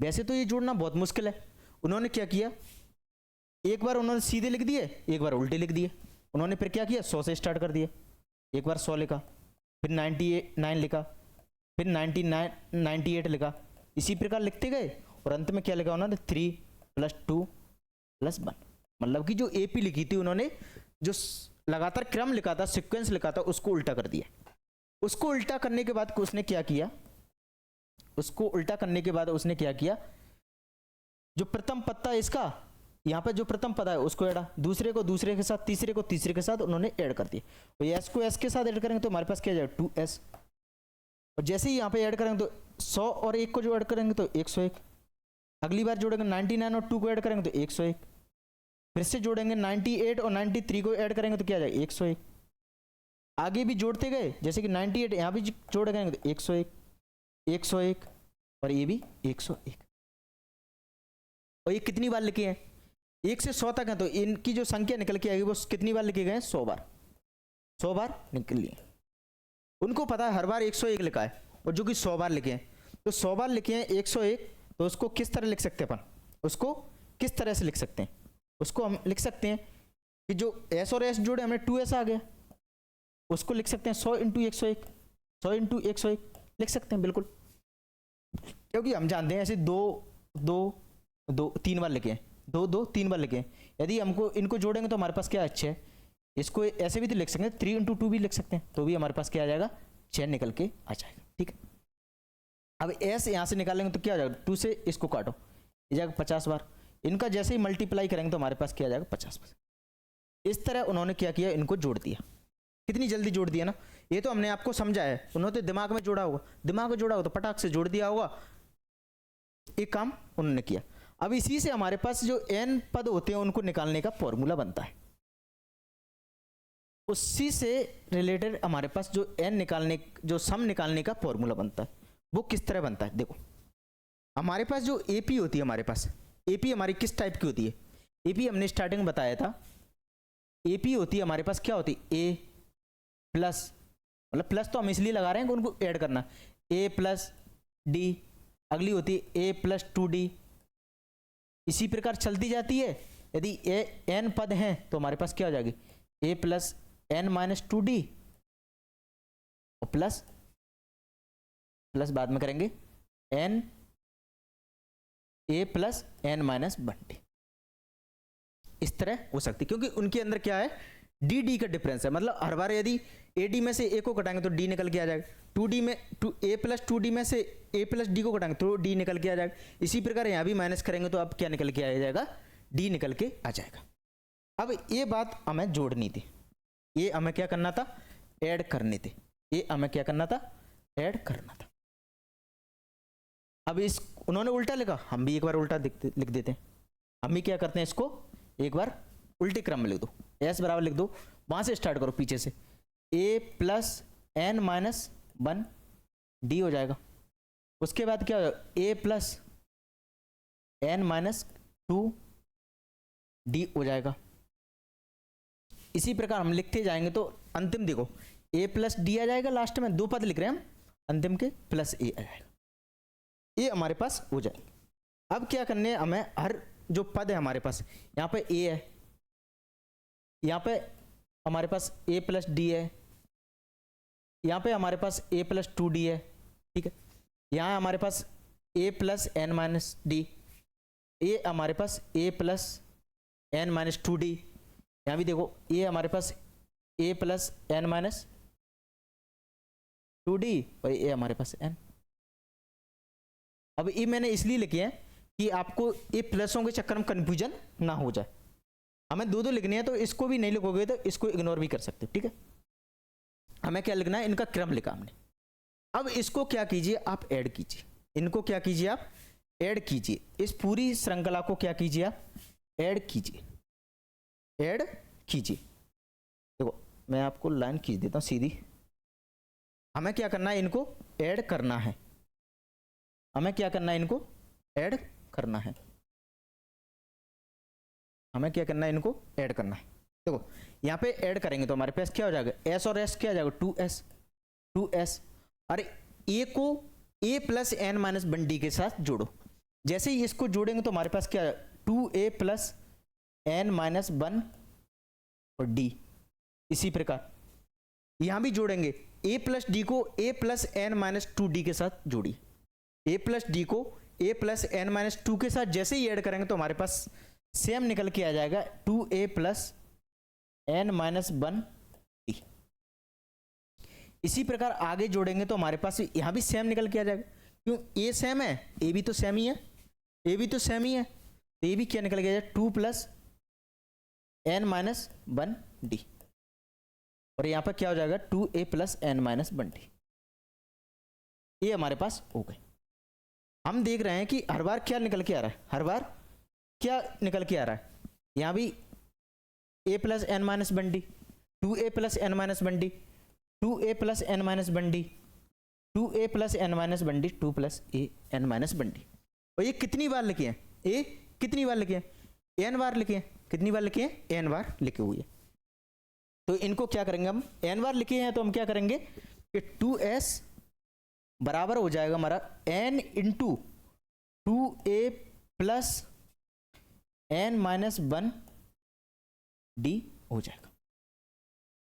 वैसे तो ये जोड़ना बहुत मुश्किल है। उन्होंने क्या किया, एक बार उन्होंने सीधे लिख दिए, एक बार उल्टे लिख दिए। उन्होंने फिर क्या किया, 100 से स्टार्ट कर दिया, एक बार 100 लिखा, फिर 99 लिखा, फिर 98 लिखा, इसी प्रकार लिखते गए और अंत में क्या लिखा उन्होंने 3 + 2 + 1। मतलब कि जो AP लिखी थी उन्होंने, जो लगातार क्रम लिखा था, सीक्वेंस लिखा था, उसको उल्टा कर दिया। उसको उल्टा करने के बाद उसने क्या किया, जो प्रथम पद था इसका, यहाँ पे जो प्रथम पद है उसको ऐड, दूसरे को दूसरे के साथ, तीसरे को तीसरे के साथ उन्होंने ऐड कर दिया। तो S को S के साथ ऐड करेंगे तो हमारे पास क्या जाएगा 2S, और जैसे ही यहाँ पे ऐड करेंगे तो 100 और 1 को जो ऐड करेंगे तो 101। अगली बार जोड़ेंगे 99 और 2 को ऐड करेंगे तो 101। फिर से जोड़ेंगे 98 और 93 को ऐड करेंगे तो क्या जाएगा 101। आगे भी जोड़ते गए, जैसे कि 98 यहाँ भी जोड़ करेंगे तो 101 101 और ये भी 101। और ये कितनी बार लिखे हैं, 1 से 100 तक है, तो इनकी जो संख्या निकल के आएगी वो कितनी बार लिखे गए हैं, 100 बार, 100 बार निकल लिए। उनको पता है हर बार 101 लिखा है, और जो कि 100 बार लिखे हैं, तो 100 बार लिखे हैं 101, तो उसको किस तरह लिख सकते हैं अपन, उसको किस तरह से लिख सकते हैं, उसको हम लिख सकते हैं कि जो S और S जोड़े हमें 2S आ गया, उसको लिख सकते हैं 100 × 101, 100 × 101 लिख सकते हैं बिल्कुल, क्योंकि हम जानते हैं ऐसे 3 बार लिखे हैं, 3 बार लिखे हैं। यदि हमको इनको जोड़ेंगे तो हमारे पास क्या अच्छे है, इसको ऐसे भी तो लिख सकते हैं, 3 × 2 भी लिख सकते हैं, तो भी हमारे पास क्या आ जाएगा 6 निकल के आ जाएगा, ठीक है। अब S यहाँ से निकालेंगे तो क्या आ जाएगा, 2 से इसको काटो, ये जाएगा 50 बार, इनका जैसे ही मल्टीप्लाई करेंगे तो हमारे पास क्या आ जाएगा 50। इस तरह उन्होंने क्या किया, इनको जोड़ दिया। कितनी जल्दी जोड़ दिया ना, ये तो हमने आपको समझाया है, उन्होंने दिमाग में जोड़ा होगा, तो पटाख से जोड़ दिया होगा, एक काम उन्होंने किया। अब इसी से हमारे पास जो n पद होते हैं उनको निकालने का फॉर्मूला बनता है, उसी से रिलेटेड हमारे पास जो जो सम निकालने का फॉर्मूला बनता है, वो किस तरह बनता है। देखो हमारे पास जो AP होती है, हमारे पास AP हमारी किस टाइप की होती है, AP हमने स्टार्टिंग में बताया था, AP होती है हमारे पास क्या होती है, A प्लस, मतलब प्लस तो हम इसलिए लगा रहे हैं कि उनको ऐड करना, ए प्लस डी, अगली होती है ए प्लस 2d, इसी प्रकार चलती जाती है। यदि ए एन पद हैं तो हमारे पास क्या हो जाएगी, ए प्लस एन माइनस 2d और प्लस प्लस बाद में करेंगे n a plus n minus 1d। इस तरह हो सकती है, क्योंकि उनके अंदर क्या है, डी डी का डिफरेंस है। मतलब हर बार यदि ए डी में से ए को घटाएंगे तो डी निकल के आ जाएगा, 2d में ए प्लस 2d में से ए प्लस डी को घटाएंगे तो डी निकल के आ जाएगा। इसी प्रकार यहाँ भी माइनस करेंगे तो अब क्या निकल के आ जाएगा, डी निकल के आ जाएगा। अब ये बात हमें जोड़नी थी, ये हमें क्या करना था, ऐड करनी थी, ये हमें क्या करना था, ऐड करना था। अब इस उन्होंने उल्टा लिखा, हम भी एक बार उल्टा लिख देते हैं। हम भी क्या करते हैं, इसको एक बार उल्टे क्रम में लिख दो, एस बराबर लिख दो, वहां से स्टार्ट करो पीछे से, ए प्लस एन माइनस 1d हो जाएगा। उसके बाद क्या हो, ए प्लस एन माइनस 2d हो जाएगा। इसी प्रकार हम लिखते जाएंगे तो अंतिम देखो ए प्लस डी आ जाएगा, लास्ट में 2 पद लिख रहे हैं हम अंतिम के, प्लस ए आ जाएगा, ये हमारे पास हो जाएगा। अब क्या करने है हमें, हर जो पद है हमारे पास, यहाँ पे ए है, यहाँ पे हमारे पास ए प्लस डी है, यहाँ पे हमारे पास ए प्लस 2d है, ठीक है। यहाँ हमारे पास ए प्लस एन माइनस डी, ये हमारे पास ए प्लस एन माइनस 2d, यहाँ भी देखो ये हमारे पास ए प्लस एन माइनस 2d और ये हमारे पास एन। अब ये मैंने इसलिए लिखे हैं कि आपको ये प्लसों के चक्कर में कंफ्यूजन ना हो जाए। हमें दो लिखने हैं तो इसको भी नहीं लिखोगे तो इसको इग्नोर भी कर सकते हो, ठीक है। हमें क्या लिखना है, इनका क्रम लिखा हमने। अब इसको क्या कीजिए, आप ऐड कीजिए, इनको क्या कीजिए, आप ऐड कीजिए, इस पूरी श्रृंखला को क्या कीजिए, आप ऐड कीजिए, ऐड कीजिए। देखो मैं आपको लाइन खींच देता हूं सीधी। हमें क्या करना है, इनको ऐड करना है, हमें क्या करना है, इनको ऐड करना है, हमें क्या करना है, इनको ऐड करना है। देखो यहाँ पे ऐड करेंगे तो हमारे पास क्या हो जाएगा, एस और एस क्या हो जाएगा, 2s। अरे ए को ए प्लस एन माइनस 1d के साथ जोड़ो, जैसे ही इसको जोड़ेंगे तो हमारे पास क्या है, 2a प्लस एन माइनस 1 और d। इसी प्रकार यहां भी जोड़ेंगे, a प्लस डी को a plus n minus 2d के साथ जोड़िए, a प्लस डी को a प्लस एन माइनस 2 के साथ जैसे ही ऐड करेंगे तो हमारे पास सेम निकल के आ जाएगा, 2a plus n minus 1d। इसी प्रकार आगे जोड़ेंगे तो हमारे पास यहां भी सेम निकल के आ जाएगा, क्यों, ए सेम है, ए भी तो सेम ही है, ए भी तो सेम ही है, तो ये भी क्या निकल के आ जाएगा, 2 प्लस एन माइनस 1d। और यहां पर क्या हो जाएगा, 2a plus n minus 1d। ये हमारे पास हो गए। हम देख रहे हैं कि हर बार क्या निकल के आ रहा है, हर बार क्या निकल के आ रहा है, यहां भी a plus n minus 1d, 2a plus n minus 1d, 2a plus n minus 1d, 2a plus n minus 1d, 2 plus a n minus 1d। और ये कितनी बार लिखे हैं, ए कितनी बार लिखे हैं, n बार लिखे हैं, कितनी बार लिखे हैं, n बार लिखे हुए हैं। तो इनको क्या करेंगे हम, n बार लिखे हैं तो हम क्या करेंगे कि 2s बराबर हो जाएगा हमारा n into 2a plus n minus 1d हो जाएगा,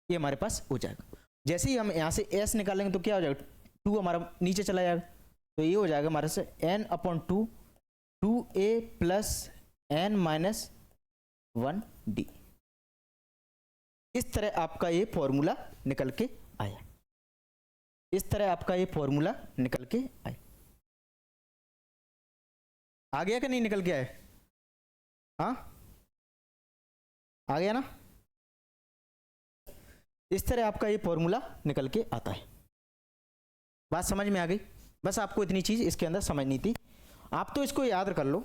ये हमारे पास हो जाएगा। जैसे ही हम यहाँ से s निकालेंगे तो क्या हो जाएगा, 2 हमारा नीचे चला जाएगा, तो ये हो जाएगा हमारे से n/2 2a plus n minus 1d। इस तरह आपका ये फॉर्मूला निकल के आया, इस तरह आपका ये फॉर्मूला निकल के आया। आ गया कि नहीं निकल के आया, हाँ आ गया ना। इस तरह आपका ये फॉर्मूला निकल के आता है। बात समझ में आ गई, बस आपको इतनी चीज इसके अंदर समझनी थी। आप तो इसको याद कर लो,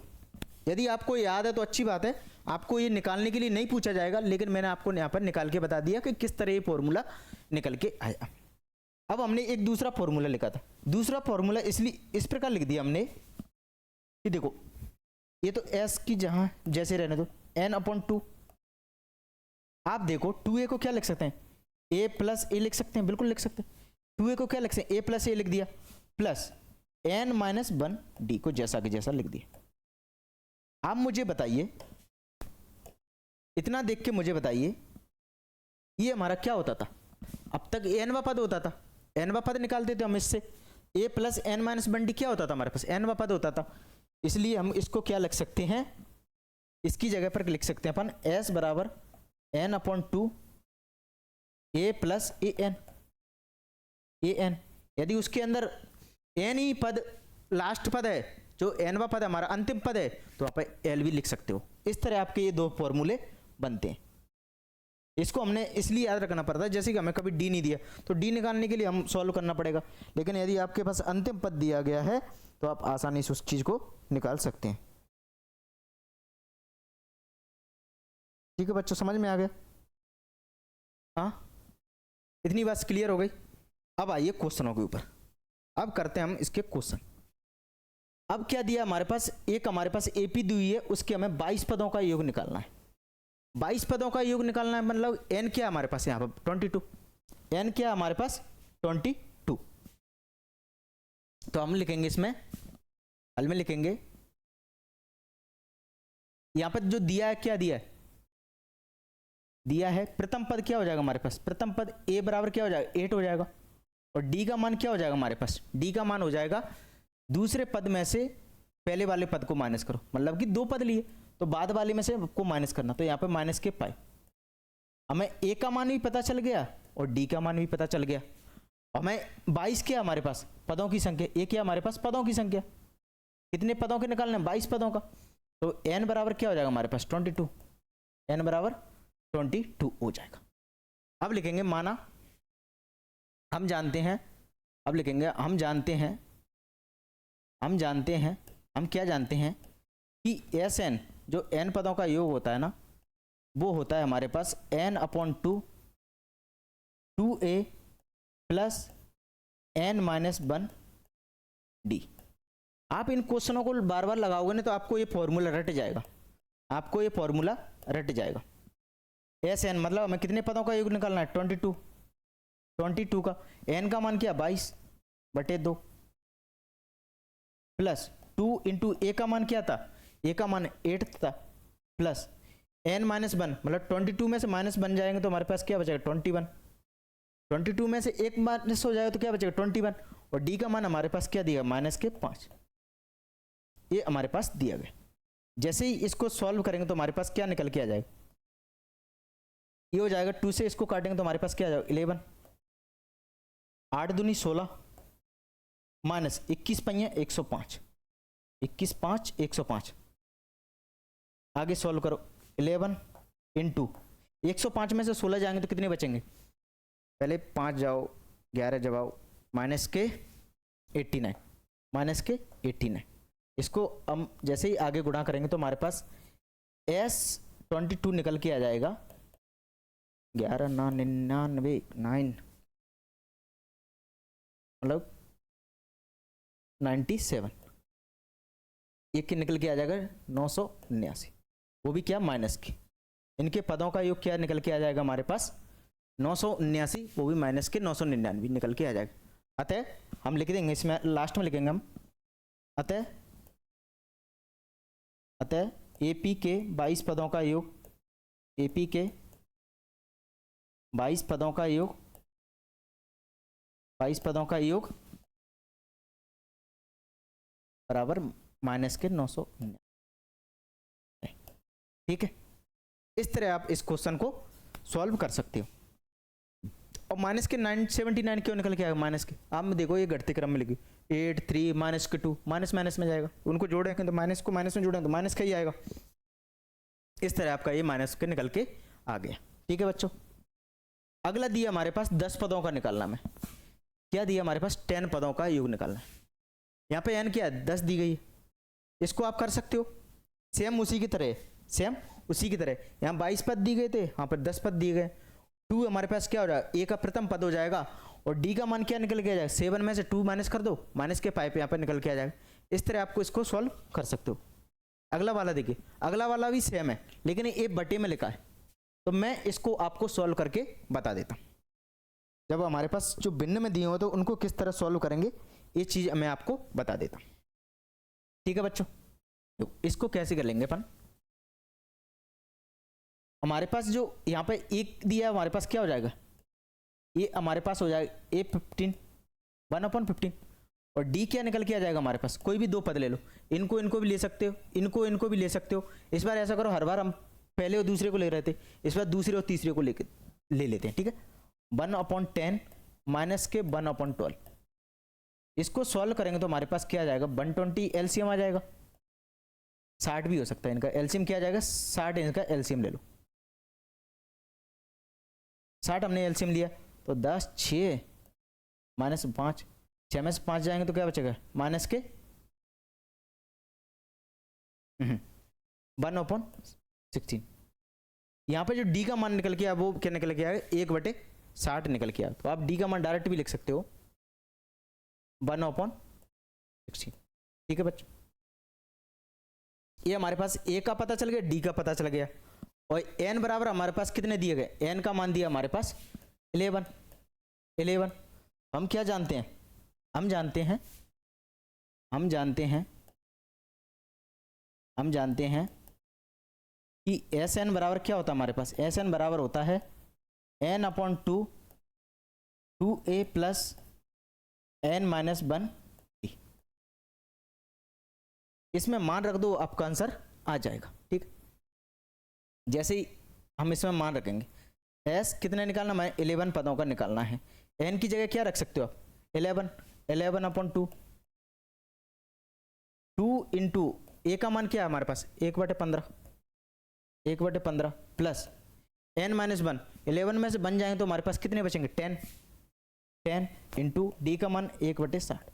यदि आपको याद है तो अच्छी बात है, आपको ये निकालने के लिए नहीं पूछा जाएगा, लेकिन मैंने आपको यहाँ पर निकाल के बता दिया कि किस तरह ये फॉर्मूला निकल के आया। अब हमने एक दूसरा फॉर्मूला लिखा था, दूसरा फॉर्मूला इसलिए इस प्रकार लिख दिया हमने कि देखो ये तो s की जहां जैसे रहने दो n/2। आप देखो 2a को क्या लिख सकते हैं, ए प्लस ए लिख सकते हैं, बिल्कुल लिख सकते हैं। 2a को क्या लिख सकते हैं, ए प्लस ए लिख दिया, प्लस n माइनस 1 डी को जैसा कि जैसा लिख दिया। आप मुझे बताइए, इतना देख के मुझे बताइए, ये हमारा क्या होता था, अब तक n वा पद होता था, n वा पद निकालते थे हम इससे, a plus n minus 1 D क्या होता था हमारे पास, n वा पद होता था। इसलिए हम इसको क्या लिख सकते हैं, इसकी जगह पर लिख सकते हैं अपन s बराबर n upon 2 a plus a n. यदि उसके अंदर n ही पद लास्ट पद है, जो n वा पद हमारा अंतिम पद है, तो आप l भी लिख सकते हो। इस तरह आपके ये दो फॉर्मूले बनते हैं। इसको हमने इसलिए याद रखना पड़ता है, जैसे कि हमें कभी d नहीं दिया तो d निकालने के लिए हम सॉल्व करना पड़ेगा, लेकिन यदि आपके पास अंतिम पद दिया गया है तो आप आसानी से उस चीज को निकाल सकते हैं। ठीक है बच्चों, समझ में आ गया? हाँ, इतनी बात क्लियर हो गई। अब आइए क्वेश्चनों के ऊपर, अब करते हैं हम इसके क्वेश्चन। अब क्या दिया हमारे पास, एक हमारे पास एपी दी हुई है, उसके हमें 22 पदों का योग निकालना है। 22 पदों का योग निकालना है, मतलब n क्या हमारे पास यहाँ पर 22, n क्या हमारे पास 22। तो हम लिखेंगे इसमें हल में लिखेंगे, यहाँ पर जो दिया है, क्या दिया है, दिया है प्रथम पद क्या हो जाएगा हमारे पास, प्रथम पद a बराबर क्या हो जाएगा 8 हो जाएगा, और d का मान क्या हो जाएगा हमारे पास, d का मान हो जाएगा दूसरे पद में से पहले वाले पद को माइनस करो, मतलब कि दो पद लिए तो बाद वाले में से को माइनस करना, तो यहाँ पे माइनस के पाई। हमें a का मान भी पता चल गया और d का मान भी पता चल गया। हमें 22 क्या हमारे पास पदों की संख्या, a क्या हमारे पास पदों की संख्या, कितने पदों के निकालने, 22 पदों का, तो n बराबर क्या हो जाएगा हमारे पास 22, n बराबर 22 हो जाएगा। अब लिखेंगे माना हम जानते हैं, अब लिखेंगे हम जानते हैं हम क्या जानते हैं कि Sn जो n पदों का योग होता है ना, वो होता है हमारे पास n upon 2a plus n minus 1 D. आप इन क्वेश्चनों को बार बार लगाओगे ना तो आपको ये फॉर्मूला रट जाएगा, आपको ये फॉर्मूला रट जाएगा। Sn मतलब हमें कितने पदों का योग निकालना है 22 का, n का मान क्या 22/2 प्लस 2 इंटू a का मान क्या था, a का मान 8 था, प्लस n माइनस 1 मतलब 22 में से माइनस बन जाएंगे तो हमारे पास क्या बचेगा 21, 22 में से एक माइनस हो जाएगा तो क्या बचेगा 21, और d का मान हमारे पास क्या दिया माइनस के 5, ये हमारे पास दिया गया। जैसे ही इसको सॉल्व करेंगे तो हमारे पास क्या निकल के आ जाएगा, ये हो जाएगा 2 से इसको काटेंगे तो हमारे पास क्या आ जाएगा 11, 8 दूनी 16 माइनस 21 पहिया 105, 21 5 105। आगे सॉल्व करो, 11 इंटू 105 में से 16 जाएंगे तो कितने बचेंगे, पहले 5 जाओ 11 जवाओ माइनस के 89, माइनस के 89। इसको हम जैसे ही आगे गुणा करेंगे तो हमारे पास S22 निकल के आ जाएगा 11 99 9 मतलब 97, एक के निकल के आ जाएगा 979, वो भी क्या माइनस की। इनके पदों का योग क्या निकल के आ जाएगा हमारे पास 979, वो भी माइनस के 999 निकल के आ जाएगा। अतः हम लिख देंगे इसमें लास्ट में लिखेंगे हम, अतः AP के 22 पदों का योग, AP के 22 पदों का योग, 22 पदों का योग बराबर माइनस के 999। ठीक है, इस तरह आप इस क्वेश्चन को सॉल्व कर सकते हो। और माइनस के 979 क्यों निकल के आएगा माइनस के, आप देखो ये घटते क्रम में लिखी 8 3 माइनस के 2, माइनस माइनस में जाएगा, उनको जोड़ेंगे तो माइनस को माइनस में जोड़ेंगे तो माइनस का ही आएगा। इस तरह आपका ये माइनस के निकल के आ गया। ठीक है बच्चों, अगला दिया हमारे पास 10 पदों का निकालना में, क्या दिया हमारे पास 10 पदों का योग निकालना है। यहाँ पे n क्या है 10 दी गई है, इसको आप कर सकते हो सेम उसी की तरह, सेम उसी की तरह। यहाँ 22 पद दी गए थे, यहाँ पर 10 पद दिए गए, 2 हमारे पास क्या हो जाएगा a का प्रथम पद हो जाएगा, और d का मान क्या निकल के आ जाएगा 7 में से 2 माइनस कर दो, माइनस के पाइप यहाँ पर निकल के आ जाएगा। इस तरह आपको इसको सॉल्व कर सकते हो। अगला वाला देखिए, अगला वाला भी सेम है लेकिन ये बटे में लिखा है, तो मैं इसको आपको सॉल्व करके बता देता हूँ। जब हमारे पास जो भिन्न में दिए हो तो उनको किस तरह सॉल्व करेंगे, ये चीज मैं आपको बता देता हूं। ठीक है बच्चों, तो इसको कैसे कर लेंगे अपन। हमारे पास जो यहाँ पे एक दिया है, हमारे पास क्या हो जाएगा, ये हमारे पास हो जाएगा A15 1/15, और D क्या निकल के आ जाएगा हमारे पास, कोई भी दो पद ले लो, इनको भी ले सकते हो, इनको भी ले सकते हो। इस बार ऐसा करो, हर बार हम पहले और दूसरे को ले रहे थे, इस बार दूसरे और तीसरे को ले लेते हैं। ठीक है, 1/10 माइनस के 1/12, इसको सॉल्व करेंगे तो हमारे पास क्या आ जाएगा, 120 एलसीएम आ जाएगा, 60 भी हो सकता है इनका एलसीएम, क्या आ जाएगा 60, इनका एलसीएम ले लो, 60 हमने एलसीएम लिया तो 10 6 माइनस 5, 6 में से 5 जाएंगे तो क्या बचेगा, माइनस के 1/16। यहाँ पे जो डी का मान निकल के आया वो क्या निकल के आया, 1/60 निकल के आया, तो आप डी का मान डायरेक्ट भी लिख सकते हो 1/16। ठीक है बच्चों, ये हमारे पास ए का पता चल गया, डी का पता चल गया, और एन बराबर हमारे पास कितने दिए गए, एन का मान दिया हमारे पास 11। हम क्या जानते हैं, हम जानते हैं कि एस एन बराबर क्या होता है हमारे पास, एस एन बराबर होता है n/2 2a प्लस n-1। इसमें मान रख दो, आपका आंसर आ जाएगा। ठीक, जैसे ही हम इसमें मान रखेंगे, s कितने निकालना, मैं 11 पदों का निकालना है, n की जगह क्या रख सकते हो आप, 11/2, 2 इंटू a का मान क्या है हमारे पास 1/15 प्लस n-1, 11 में से बन जाएंगे तो हमारे पास कितने बचेंगे 10 इंटू डी का मान 1/60,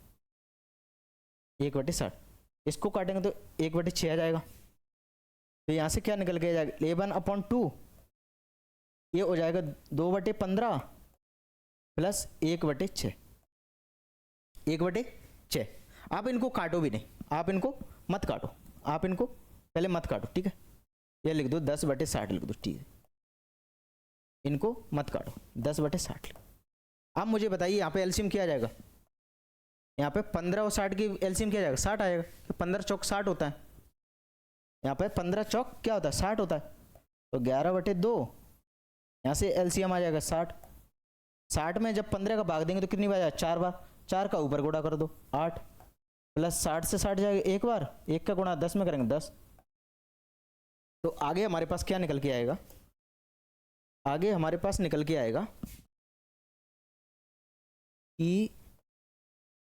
इसको काटेंगे तो 1/6 आ जाएगा, तो यहाँ से क्या निकल के जाएगा 11/2, ये हो जाएगा 2/15 प्लस 1/6। आप इनको काटो भी नहीं, आप इनको मत काटो, आप इनको पहले मत काटो। ठीक है, ये लिख दो 10/60 लिख दो। ठीक है, इनको मत काटो, 10/60। अब मुझे बताइए यहाँ पे एलसीएम क्या आ जाएगा, यहाँ पे 15 और 60 की एलसीएम क्या आ जाएगा, 60 आएगा, 15 चौक 60 होता है, यहाँ पे 15 चौक क्या होता है 60 होता है, तो 11/2, यहाँ से एलसीएम आ जाएगा 60 में जब 15 का भाग देंगे तो कितनी बार, 4 बार, 4 का ऊपर गुणा कर दो 8 प्लस 60 से 60 जाएगा एक बार, 1 का गुणा 10 में करेंगे 10, तो आगे हमारे पास क्या निकल के आएगा, आगे हमारे पास निकल के आएगा कि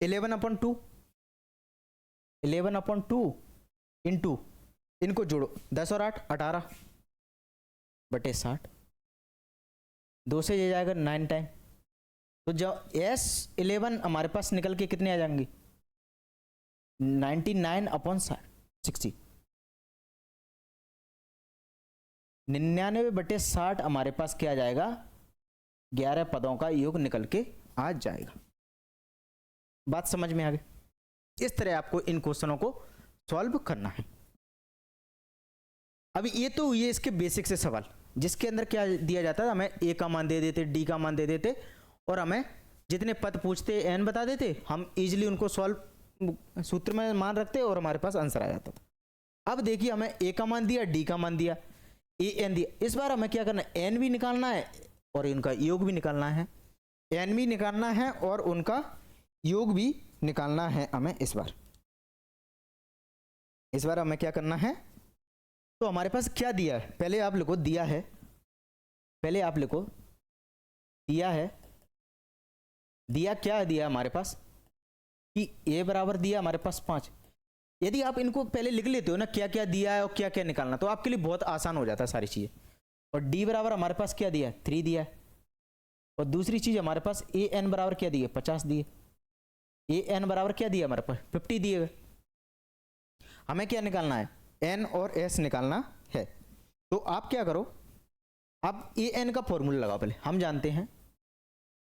11/2 इंटू, इनको जोड़ो 10 और 8 18/60, 2 से ये जाएगा 9 टाइम, तो जब S11 हमारे पास निकल के कितने आ जाएंगे 99/60, 99/60 हमारे पास क्या आ जाएगा, 11 पदों का योग निकल के आ जाएगा। बात समझ में आ गई, इस तरह आपको इन क्वेश्चनों को सॉल्व करना है। अभी ये तो ये इसके बेसिक से सवाल, जिसके अंदर क्या दिया जाता है, हमें ए का मान दे देते, डी का मान दे देते, और हमें जितने पद पूछते एन बता देते, हम इजीली उनको सॉल्व सूत्र में मान रखते और हमारे पास आंसर आ जाता था। अब देखिए हमें ए का मान दिया, डी का मान दिया, ए एन दिया, इस बार हमें क्या करना है, एन भी निकालना है और इनका योग भी निकालना है, एन भी निकालना है और उनका योग भी निकालना है हमें। इस बार हमें क्या करना है, तो हमारे पास क्या दिया है, पहले आप लिखो दिया है, पहले आप लिखो दिया है, दिया क्या दिया हमारे पास कि ए बराबर दिया हमारे पास 5। यदि आप इनको पहले लिख लेते हो ना क्या क्या दिया है और क्या क्या निकालना, तो आपके लिए बहुत आसान हो जाता है सारी चीजें। और डी बराबर हमारे पास क्या दिया है 3 दिया है, और दूसरी चीज हमारे पास ए एन बराबर क्या दिए 50 दिए, ए एन बराबर क्या दिया हमारे पास 50 दिए गए। हमें क्या निकालना है, एन और एस निकालना है। तो आप क्या करो, अब ए एन का फॉर्मूला लगाओ पहले। हम जानते हैं,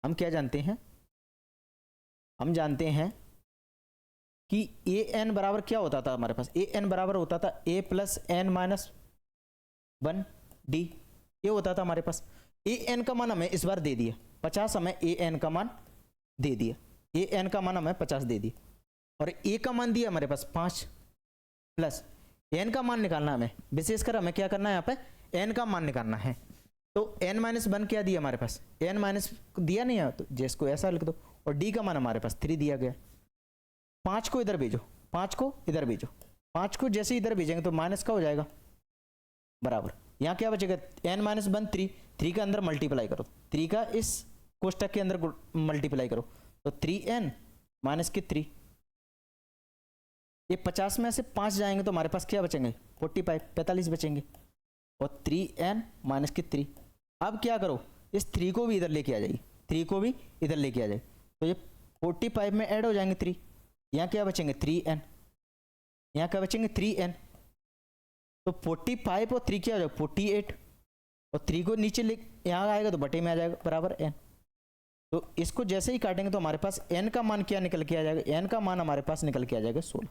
हम क्या जानते हैं, हम जानते हैं कि ए एन बराबर क्या होता था हमारे पास, ए एन बराबर होता था ए प्लस एन माइनस 1 डी, ये होता था हमारे पास। ए एन का मान हमें इस बार दे दिया, 50 हमें ए एन का मान दे दिया, ए एन का मान हमें 50 दे दिया, और ए का मान दिया हमारे पास 5, प्लस एन का मान निकालना हमें, विशेषकर हमें क्या करना है यहाँ पे एन का मान निकालना है। तो एन माइनस 1 क्या दिया हमारे पास, एन माइनस दिया नहीं है तो जिसको ऐसा लिख दो, और डी का मान हमारे पास 3 दिया गया। 5 को इधर भेजो, 5 को इधर भेजो, 5 को जैसे इधर भेजेंगे तो माइनस का हो जाएगा बराबर, यहाँ क्या बचेगा एन माइनस 1 3 का अंदर मल्टीप्लाई करो, 3 का इस कोष्टक के अंदर मल्टीप्लाई करो तो 3n माइनस के 3, ये 50 में से 5 जाएंगे तो हमारे पास क्या बचेंगे 45 बचेंगे, और 3n माइनस के 3। अब क्या करो इस 3 को भी इधर लेके आ जाइए, 3 को भी इधर लेके आ जाए तो ये 45 में ऐड हो जाएंगे 3, यहाँ क्या बचेंगे 3n, यहाँ क्या बचेंगे 3n, तो 45 और 3 क्या हो जाएगा 48, और 3 को नीचे ले यहाँ आएगा तो बटे में आ जाएगा बराबर n। तो इसको जैसे ही काटेंगे तो हमारे पास n का मान क्या निकल के आ जाएगा, n का मान हमारे पास निकल के आ जाएगा 16,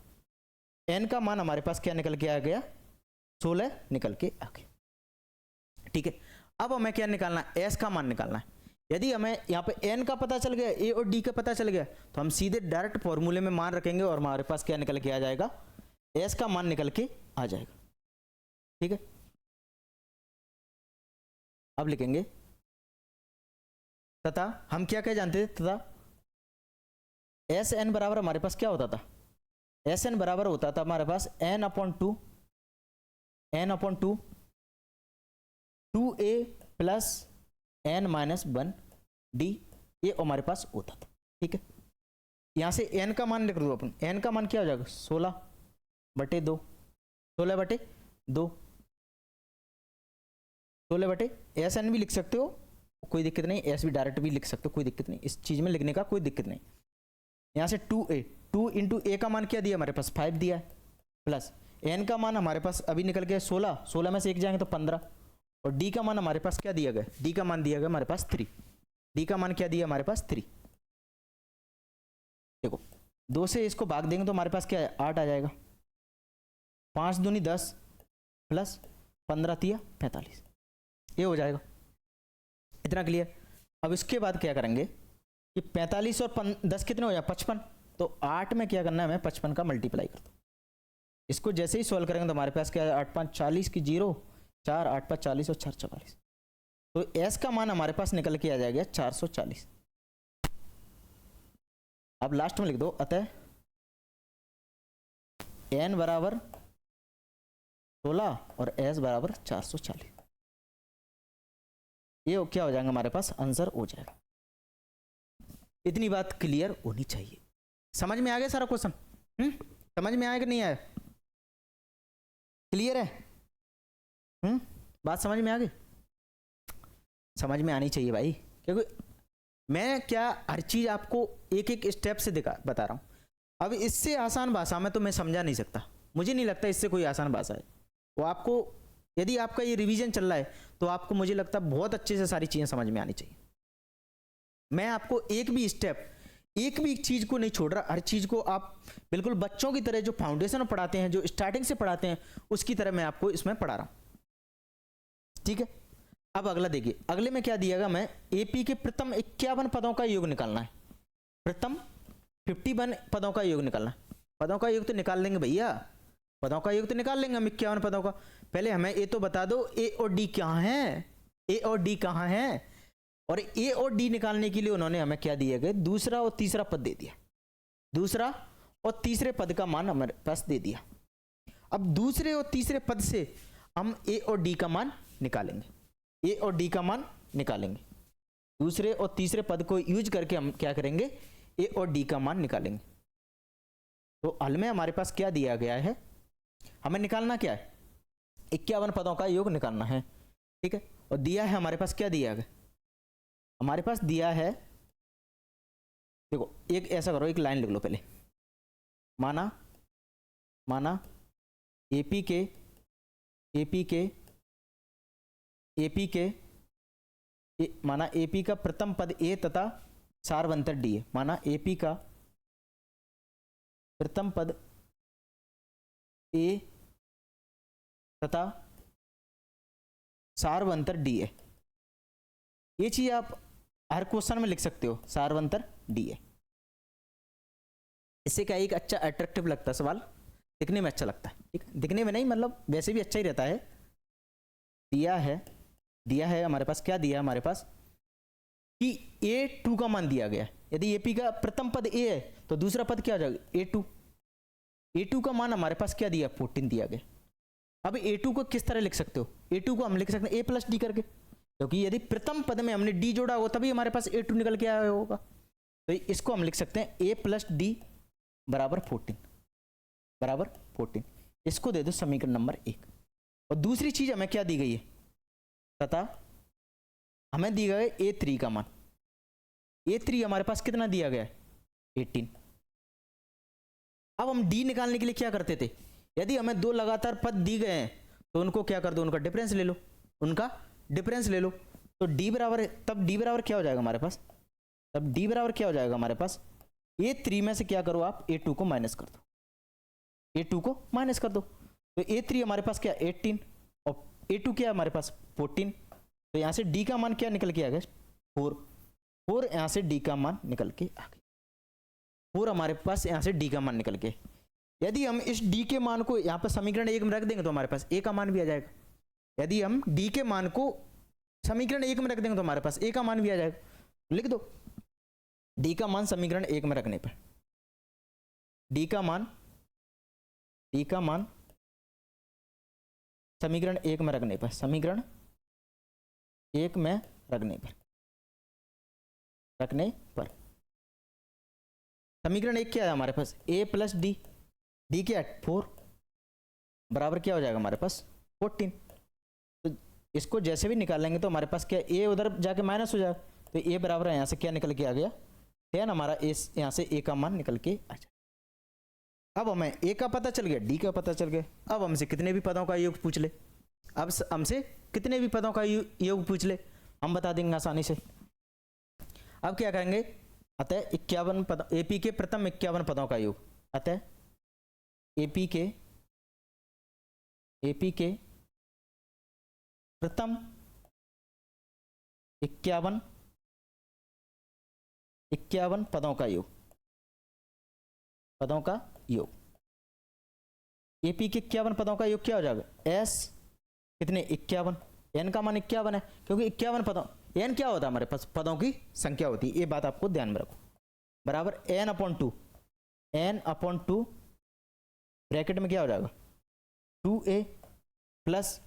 n का मान हमारे पास क्या निकल के आ गया 16 निकल के आ गया। ठीक है, अब हमें क्या निकालना है, s का मान निकालना है। यदि हमें यहाँ पे n का पता चल गया, a और d का पता चल गया, तो हम सीधे डायरेक्ट फॉर्मूले में मान रखेंगे और हमारे पास क्या निकल के आ जाएगा, s का मान निकल के आ जाएगा। ठीक है, अब लिखेंगे तथा हम क्या क्या जानते थे, तथा एस एन बराबर हमारे पास क्या होता था, एस एन बराबर होता था हमारे पास n/2 2a plus n minus 1 d, ये हमारे पास होता था। ठीक है, यहां से n का मान लिख दो अपन, n का मान क्या हो जाएगा 16/2, 16/2, 16 एस एन भी लिख सकते हो कोई दिक्कत नहीं, एस भी डायरेक्ट भी लिख सकते हो कोई दिक्कत नहीं, इस चीज में लिखने का कोई दिक्कत नहीं। यहाँ से 2a 2 इंटू ए का मान क्या दिया हमारे पास 5 दिया है, प्लस एन का मान हमारे पास अभी निकल गया 16 में से 1 जाएंगे तो 15, और डी का मान हमारे पास क्या दिया गया, डी का मान दिया गया हमारे पास 3, डी का मान क्या दिया हमारे पास 3। देखो 2 से इसको भाग देंगे तो हमारे पास क्या है 8 आ जाएगा, 5 दूनी 10 प्लस 15 तिया 45, ये हो जाएगा। इतना क्लियर। अब इसके बाद क्या करेंगे कि 45 और 10 कितने हो जाए 55, तो 8 में क्या करना है हमें 55 का मल्टीप्लाई कर दो। इसको जैसे ही सॉल्व करेंगे तो हमारे पास क्या है 8 5 40 की 0, 4 8 5 40 और 4 44, तो s का मान हमारे पास निकल के आ जाएगा 440। अब लास्ट में लिख दो अतः n बराबर 16 और s बराबर 440, ये क्या हो जाएगा हमारे पास आंसर हो जाएगा। इतनी बात क्लियर होनी चाहिए। समझ में आ गया सारा क्वेश्चन, समझ में आया कि नहीं आया, क्लियर है, बात समझ में आ गई, समझ में आनी चाहिए भाई, क्योंकि मैं क्या हर चीज आपको एक एक स्टेप से बता रहा हूं। अब इससे आसान भाषा में तो मैं समझा नहीं सकता, मुझे नहीं लगता इससे कोई आसान भाषा है। वो आपको यदि आपका ये रिवीजन चल रहा है तो आपको मुझे लगता है बहुत अच्छे से सारी चीजें समझ में आनी चाहिए। मैं आपको एक भी स्टेप एक भी चीज को नहीं छोड़ रहा, हर चीज को आप बिल्कुल बच्चों की तरह जो फाउंडेशन में पढ़ाते हैं, जो स्टार्टिंग से पढ़ाते हैं उसकी तरह मैं आपको इसमें पढ़ा रहा हूं। ठीक है, अब अगला देखिए, अगले में क्या दिया गया, मैं एपी के प्रथम 51 पदों का योग निकालना है, प्रथम 51 पदों का योग निकालना है। पदों का योग तो निकाल लेंगे भैया, पदों का योग तो निकाल लेंगे हम 51 पदों का। पहले हमें ये तो बता दो ए और डी कहाँ है, ए और डी कहाँ है, और ए और डी निकालने के लिए उन्होंने हमें क्या दिया गया, दूसरा और तीसरा पद दे दिया, दूसरा और तीसरे पद का मान हमारे पास दे दिया। अब दूसरे और तीसरे पद से हम ए और डी का मान निकालेंगे, ए और डी का मान निकालेंगे, दूसरे और तीसरे पद को यूज करके हम क्या करेंगे, ए और डी का मान निकालेंगे। तो हल में हमारे पास क्या दिया गया है, हमें निकालना क्या है 51 पदों का योग निकालना है। ठीक है, और दिया है हमारे पास, क्या दिया गया हमारे पास दिया है, देखो एक ऐसा करो, एक लाइन लिख लो पहले, माना एपी के माना एपी का प्रथम पद ए तथा सारवंतर डी है, माना एपी का प्रथम पद ए तथा सारवंतर डी है। ये चीज आप हर क्वेश्चन में लिख सकते हो सारवंतर डी है। इससे क्या एक अच्छा अट्रैक्टिव लगता है सवाल, दिखने में अच्छा लगता है, ठीक है, दिखने में नहीं मतलब वैसे भी अच्छा ही रहता है। दिया है हमारे पास, क्या दिया है हमारे पास कि A2 का मान दिया गया। यदि AP का प्रथम पद A है तो दूसरा पद क्या हो जाएगा A2। A2 का मान हमारे पास क्या दिया 14 दिया गया। अब A2 को किस तरह लिख सकते हो, A2 को हम लिख सकते हैं A प्लस डी करके, क्योंकि यदि प्रथम पद में हमने D जोड़ा होगा तभी हमारे पास A2 निकल के आया होगा। तो इसको हम लिख सकते हैं A प्लस डी बराबर 14। इसको दे दो समीकरण नंबर 1। और दूसरी चीज हमें क्या दी गई है, तथा हमें दिया गया A3 का मान। A3 हमारे पास कितना दिया गया है 18। अब हम D निकालने के लिए क्या करते थे, यदि हमें दो लगातार पद दी गए हैं तो उनको क्या कर दो, उनका डिफरेंस ले लो, तो D बराबर, तब D बराबर क्या हो जाएगा हमारे पास, A3 में से क्या करो आप A2 को माइनस कर दो, तो A3 हमारे पास क्या 18 और A2 क्या है हमारे पास 14। तो यहां से D का मान क्या निकल के आ गया 4, यहां से D का मान निकल के आ गया 4, हमारे पास यहां से D का मान निकल के। यदि हम इस D के मान को यहाँ पर समीकरण 1 में रख देंगे तो हमारे पास A का मान भी आ जाएगा। यदि हम D के मान को समीकरण 1 में रख देंगे तो हमारे पास A का मान भी आ जाएगा। लिख दो D का मान समीकरण 1 में रखने पर, D का मान समीकरण 1 में रखने पर, समीकरण 1 में रखने पर समीकरण 1 क्या है हमारे पास A प्लस डी, डी क्या है 4 बराबर क्या हो जाएगा हमारे पास 14। तो इसको जैसे भी निकालेंगे तो हमारे पास क्या A उधर जाके माइनस हो जाएगा, तो A बराबर है यहाँ से क्या निकल के आ गया 10, हमारा यहाँ से A का मान निकल के आ जाए। अब हमें A का पता चल गया, D का पता चल गया। अब हमसे कितने भी पदों का योग पूछ ले, हम बता देंगे आसानी से। अब क्या करेंगे, अतः 51 पद, AP के प्रथम 51 पदों का योग, अतः AP के प्रथम 51 पदों का योग, AP के 51 पदों का योग क्या हो जाएगा S कितने 51, N का मान 51 है, क्योंकि 51 पदों, N क्या होता है हमारे पास पदों की संख्या होती है, ये बात आपको ध्यान में रखो, बराबर n/2 ब्रैकेट में क्या हो जाएगा 2a प्लस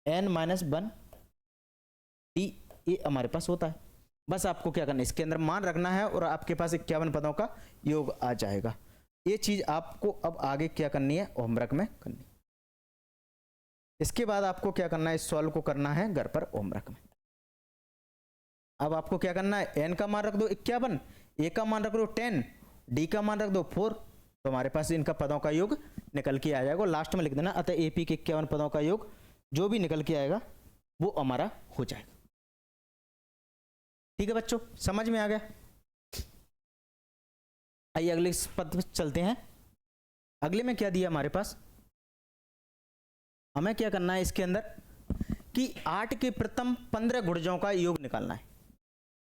n-1 d, ये हमारे पास होता है। बस आपको क्या करना है, इसके अंदर मान रखना है और आपके पास 51 पदों का योग आ जाएगा। ये चीज आपको अब आगे क्या करनी है, होमवर्क में करनी। इसके बाद आपको क्या करना है, इस सॉल्व को करना है घर पर होमवर्क में। अब आपको क्या करना है, n का मान रख दो 51, a का मान रख दो 10, d का मान रख दो 4, तो हमारे पास इनका पदों का योग निकल के आ जाएगा। लास्ट में लिख देना अतः AP के 51 पदों का योग जो भी निकल के आएगा वो हमारा हो जाएगा। ठीक है बच्चों, समझ में आ गया। आइए अगले पद पे चलते हैं। अगले में क्या दिया हमारे पास, हमें क्या करना है इसके अंदर कि 8 के प्रथम 15 गुणजों का योग निकालना है।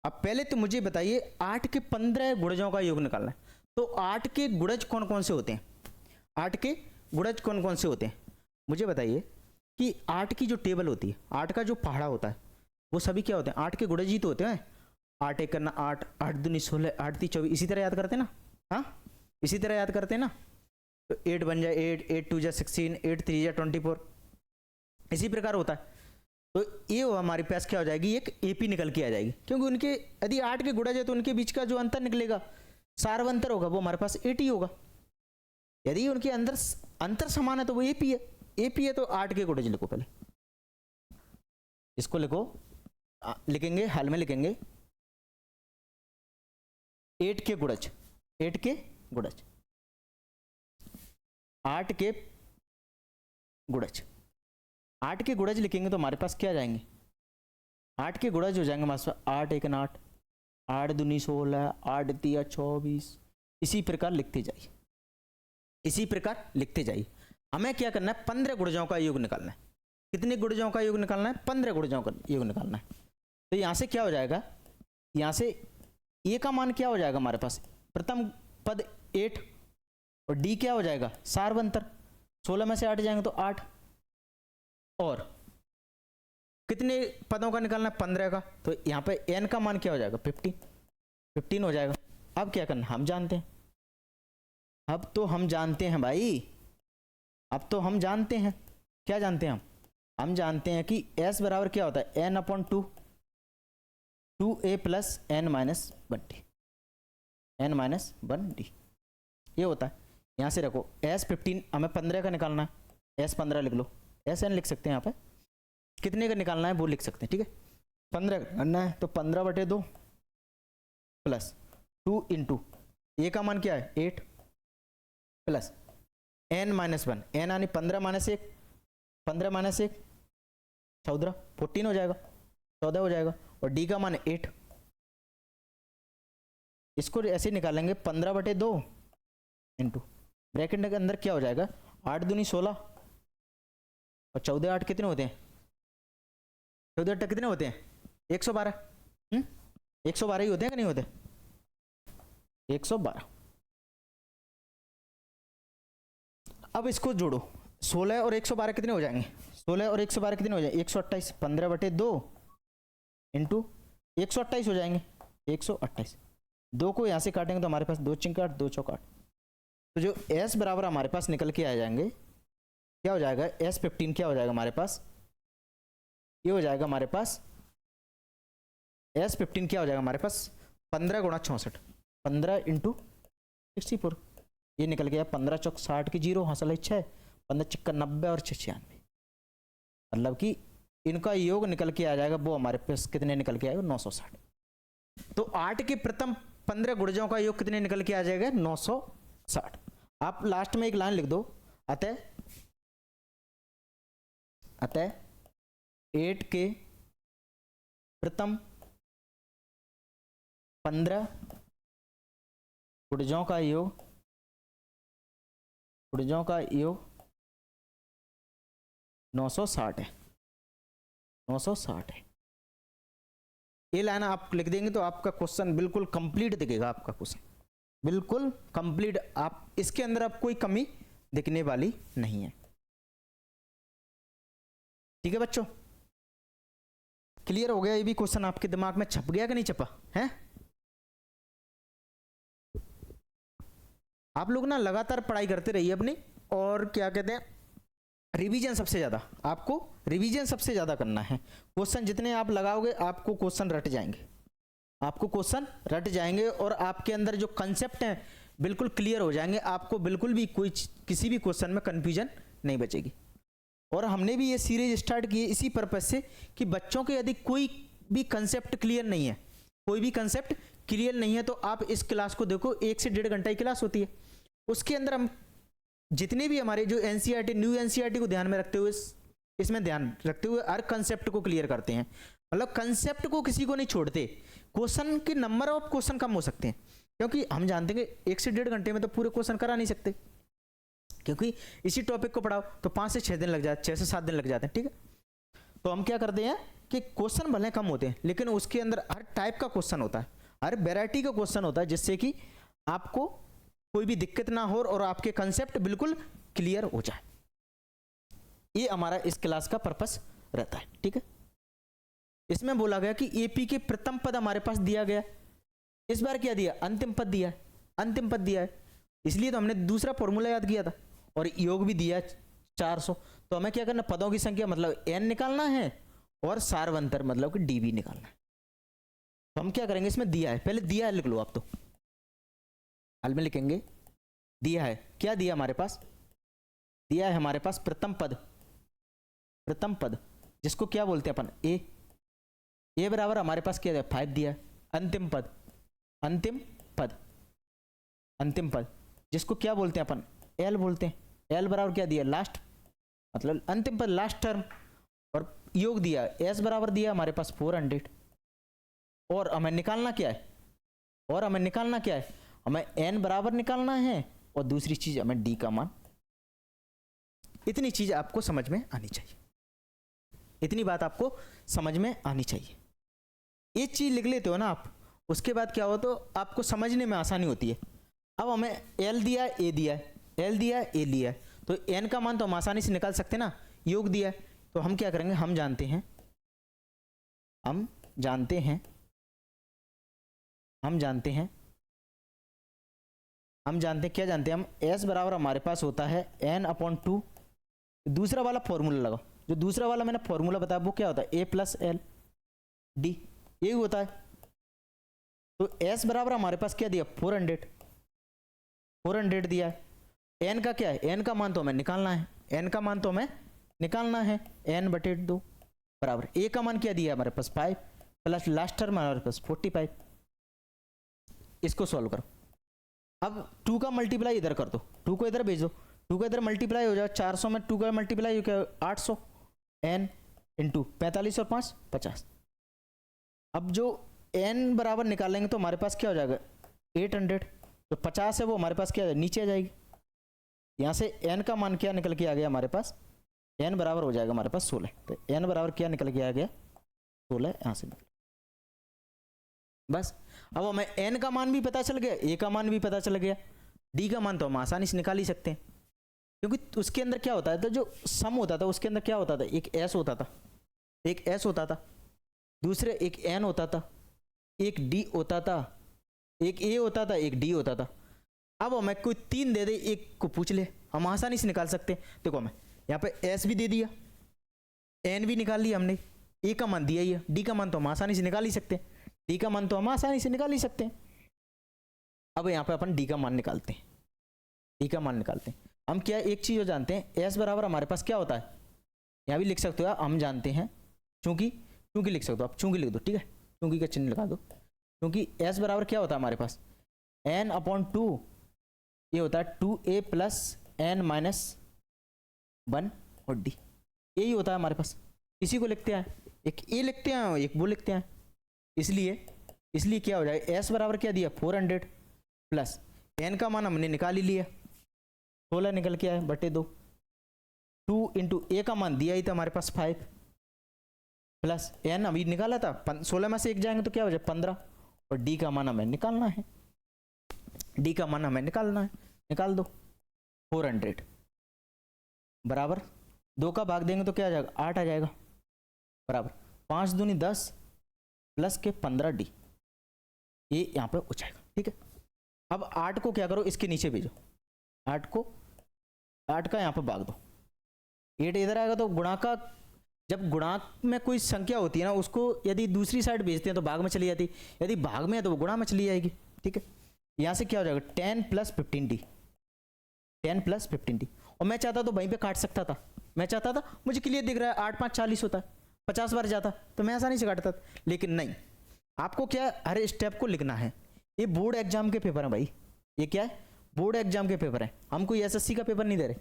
अब पहले तो मुझे बताइए 8 के 15 गुणजों का योग निकालना है, तो 8 के गुणज कौन कौन से होते हैं, 8 के गुणज कौन कौन से होते हैं मुझे बताइए। कि 8 की जो टेबल होती है, 8 का जो पहाड़ा होता है वो सभी क्या होते हैं 8 के गुणज ही तो होते हैं। 8 एक करना 8, 8 दूनी 16, 8 ती 24, इसी तरह याद करते ना, हाँ इसी तरह याद करते ना। तो 8 बन जाए 8, 8 2 जा 16, 8 3 जा 24, इसी प्रकार होता है। तो ये हमारे पास क्या हो जाएगी, एक AP निकल के आ जाएगी, क्योंकि उनके यदि 8 के गुणज है तो उनके बीच का जो अंतर निकलेगा, सार्वंतर होगा, वो हमारे पास 8 ही होगा। यदि उनके अंदर अंतर समान है तो वो AP है, AP है तो 8 के गुणज लिखो, पहले इसको लिखो, लिखेंगे हल में लिखेंगे 8 के गुणज, 8 के गुणज, 8 के गुणज, 8 के गुणज लिखेंगे तो हमारे पास क्या आ जाएंगे, 8 के गुणज हो जाएंगे हमारे पास 8 एक 8, 8 दूनी 16, 8 तिया 24, इसी प्रकार लिखते जाइए, इसी प्रकार लिखते जाइए। हमें क्या करना है 15 गुणजों का योग निकालना है। कितने गुणजों का योग निकालना है, 15 गुणजों का योग निकालना है। तो यहां से क्या हो जाएगा यहाँ से ए का मान क्या हो जाएगा हमारे पास, प्रथम पद 8 और डी क्या हो जाएगा सार्वंतर, 16 में से 8 जाएंगे तो 8, और कितने पदों का निकालना है 15 का, तो यहाँ पे एन का मान क्या हो जाएगा 15 हो जाएगा। अब क्या करना, हम जानते हैं, अब तो हम जानते हैं भाई, अब तो हम जानते हैं, क्या जानते हैं हम जानते हैं कि S बराबर क्या होता है n/2 2a plus n minus 1d ये होता है। यहाँ से रखो S15 हमें 15 का निकालना है, S15 लिख लो, SN लिख सकते हैं, यहाँ पे कितने का निकालना है वो लिख सकते हैं, ठीक है 15 करना है, तो 15/2 प्लस 2 इंटू ए का मान क्या है 8 प्लस n माइनस 1, n यानी 15 माइनस 1, 15 माइनस 1 14, 14 हो जाएगा, 14 हो जाएगा, और d का मान 8, इसको ऐसे निकालेंगे 15/2 इंटू ब्रैकेट के अंदर क्या हो जाएगा 8 दूनी 16 और 14 8 कितने होते हैं, 14 8 कितने होते हैं 112, 112 ही होते हैं कि नहीं होते 112। अब इसको जोड़ो, 16 और 112 कितने हो जाएंगे, 16 और 112 कितने हो जाएंगे 128, 15/2 इंटू 128 हो जाएंगे 128, 2 को यहाँ से काटेंगे तो हमारे पास 2 चिंक 8 2 चौक 8, तो जो S बराबर हमारे पास निकल के आ जाएंगे क्या हो जाएगा S15 क्या हो जाएगा हमारे पास, ये हो जाएगा हमारे पास S15 क्या हो जाएगा हमारे पास 15 गुणा 64, 15 इंटू 64, ये निकल गया 15 चौक 60 की 0 हासिल है 6, 15 चिक्का 90 और 96, मतलब कि इनका योग निकल के आ जाएगा वो हमारे पास कितने निकल के आएगा 960। तो 8 के प्रथम 15 गुणजों का योग कितने निकल के आ जाएगा 960। आप लास्ट में एक लाइन लिख दो, अतः 8 के प्रथम 15 गुणजों का योग 960 है, 960 है। ये लाइन आप लिख देंगे तो आपका क्वेश्चन बिल्कुल कंप्लीट दिखेगा, आपका क्वेश्चन बिल्कुल कंप्लीट, आप इसके अंदर आप कोई कमी दिखने वाली नहीं है, ठीक है बच्चों, क्लियर हो गया। ये भी क्वेश्चन आपके दिमाग में छप गया कि नहीं छपा है? आप लोग ना लगातार पढ़ाई करते रहिए अपनी, और क्या कहते हैं रिवीजन सबसे ज्यादा, आपको रिवीजन सबसे ज्यादा करना है। क्वेश्चन जितने आप लगाओगे आपको क्वेश्चन रट जाएंगे, आपको क्वेश्चन रट जाएंगे, और आपके अंदर जो कंसेप्ट हैं बिल्कुल क्लियर हो जाएंगे, आपको बिल्कुल भी कोई किसी भी क्वेश्चन में कंफ्यूजन नहीं बचेगी। और हमने भी ये सीरीज स्टार्ट की है इसी पर्पज से कि बच्चों के यदि कोई भी कंसेप्ट क्लियर नहीं है, कोई भी कंसेप्ट क्लियर नहीं है, तो आप इस क्लास को देखो, 1 से 1.5 घंटा की क्लास होती है, उसके अंदर हम जितने भी हमारे जो एनसीईआरटी न्यू एनसीईआरटी को ध्यान में रखते हुए, इसमें ध्यान रखते हुए हर कंसेप्ट को क्लियर करते हैं, मतलब कंसेप्ट को किसी को नहीं छोड़ते। क्वेश्चन के नंबर ऑफ क्वेश्चन कम हो सकते हैं, क्योंकि हम जानते हैं कि 1 से 1.5 घंटे में तो पूरे क्वेश्चन करा नहीं सकते, क्योंकि इसी टॉपिक को पढ़ाओ तो 5 से 6 दिन लग जाते, 6 से 7 दिन लग जाते हैं, ठीक है। तो हम क्या करते हैं कि क्वेश्चन भले कम होते हैं, लेकिन उसके अंदर हर टाइप का क्वेश्चन होता है, हर वेराइटी का क्वेश्चन होता है, जिससे कि आपको कोई भी दिक्कत ना हो और आपके कंसेप्ट बिल्कुल क्लियर हो जाए। ये हमारा इस क्लास का पर्पस रहता है, ठीक है। इसमें बोला गया कि एपी के प्रथम पद हमारे पास दिया गया, इस बार क्या दिया अंतिम पद दिया है, अंतिम पद दिया है, इसलिए तो हमने दूसरा फॉर्मूला याद किया था, और योग भी दिया 400। तो हमें क्या करना, पदों की संख्या मतलब n निकालना है, और सार्वंतर मतलब कि dv निकालना है। तो हम क्या करेंगे, इसमें दिया है, पहले दिया है लिख लो आप, तो हल में लिखेंगे दिया है, क्या दिया हमारे पास, दिया है हमारे पास प्रथम पद जिसको क्या बोलते हैं अपन ए बराबर हमारे पास क्या दिया 5 दिया है, अंतिम पद जिसको क्या बोलते हैं अपन एल बोलते हैं, एल बराबर क्या दिया लास्ट, मतलब अंतिम पद लास्ट टर्म, और योग दिया एस बराबर दिया हमारे पास 400, और हमें निकालना क्या है, हमें n बराबर निकालना है, और दूसरी चीज हमें d का मान। इतनी चीज आपको समझ में आनी चाहिए, इतनी बात आपको समझ में आनी चाहिए। एक चीज लिख लेते हो ना आप, उसके बाद क्या हो तो आपको समझने में आसानी होती है। अब हमें एल दिया है, ए दिया है, एल दिया है, ए लिया है, तो एन का मान तो हम आसानी से निकाल सकते हैं ना, योग दिया है। तो हम क्या करेंगे, हम जानते हैं क्या जानते हैं हम, एस बराबर हमारे पास होता है n/2। दूसरा वाला फॉर्मूला लगाओ, जो दूसरा वाला मैंने फॉर्मूला बताया वो क्या होता है, a + l d, यही होता है। तो s बराबर हमारे पास क्या दिया, 400 दिया है। n का क्या है, n का मान तो हमें निकालना है, n/2 बराबर a का मान क्या दिया है हमारे पास 5 प्लस लास्ट टर्म हमारे पास 45। इसको सॉल्व करो। अब 2 का मल्टीप्लाई इधर कर दो, 2 को इधर भेज दो, 2 का इधर मल्टीप्लाई हो जाए 400 में, 2 का मल्टीप्लाई हो गया 800, n इंटू 45 और 5 50। अब जो n बराबर निकालेंगे तो हमारे पास क्या हो जाएगा 800, तो 50 है वो हमारे पास क्या आ जाएगा, नीचे आ जाएगी। यहाँ से n का मान क्या निकल के आ गया हमारे पास, n बराबर हो जाएगा हमारे पास 16। तो n बराबर क्या निकल के आ गया 16, यहाँ से निकल। बस अब हमें n का मान भी पता चल गया, a का मान भी पता चल गया, d का मान तो हम आसानी से निकाल ही सकते हैं, क्योंकि उसके अंदर क्या होता है, तो जो सम होता था उसके अंदर क्या होता था, एक s होता था, दूसरे एक n होता था, एक d होता था, एक a होता था, एक d होता था। अब हमें कोई 3 दे दे, एक को पूछ ले, हम आसानी से निकाल सकते हैं। देखो हमें यहाँ पे s भी दे दिया, n भी निकाल लिया हमने, a का मान दिया ही है, d का मान तो हम आसानी से निकाल ही सकते हैं, अब यहाँ पे अपन d का मान निकालते हैं। हम क्या एक चीज जानते हैं, s बराबर हमारे पास क्या होता है, यहाँ भी लिख सकते हो, हम जानते हैं चूंकि लिख सकते हो आप, चूंकि लिख दो, ठीक है, चूंकि का चिन्ह लगा दो, क्योंकि s बराबर क्या होता है हमारे पास n/2, ये होता है 2a + n-1 और d, यही होता है हमारे पास। इसी को लिखते हैं, एक a लिखते हैं और एक वो लिखते हैं, इसलिए क्या हो जाएगा, s बराबर क्या दिया 400 प्लस n का मान हमने निकाल ही लिया 16 निकल के आए बटे 2, 2 इंटू a का मान दिया ही था हमारे पास 5 प्लस n अभी निकाला था, 16 में से 1 जाएंगे तो क्या हो जाए 15, और d का मान हमें निकालना है, निकाल दो। 400 बराबर 2 का भाग देंगे तो क्या आ जाएगा 8 आ जाएगा, बराबर 5 दूनी 10 प्लस के 15d, ये यहाँ पे हो जाएगा, ठीक है। अब 8 को क्या करो, इसके नीचे भेजो, 8 का यहाँ पे भाग दो, 8 इधर आएगा तो गुणा का, जब गुणांक में कोई संख्या होती है ना, उसको यदि दूसरी साइड भेजते हैं तो भाग में चली जाती, यदि भाग में है तो वो गुणा में चली जाएगी, ठीक है। यहाँ से क्या हो जाएगा 10 + 15d, और मैं चाहता तो वहीं पे काट सकता था, मुझे क्लियर दिख रहा है 8 × 5 = 40 होता है, 50 बार जाता तो मैं आसानी से काटता था, लेकिन नहीं, आपको क्या हर स्टेप को लिखना है। ये बोर्ड एग्जाम के पेपर है भाई, ये क्या है, बोर्ड एग्जाम के पेपर है, हम कोई SSC का पेपर नहीं दे रहे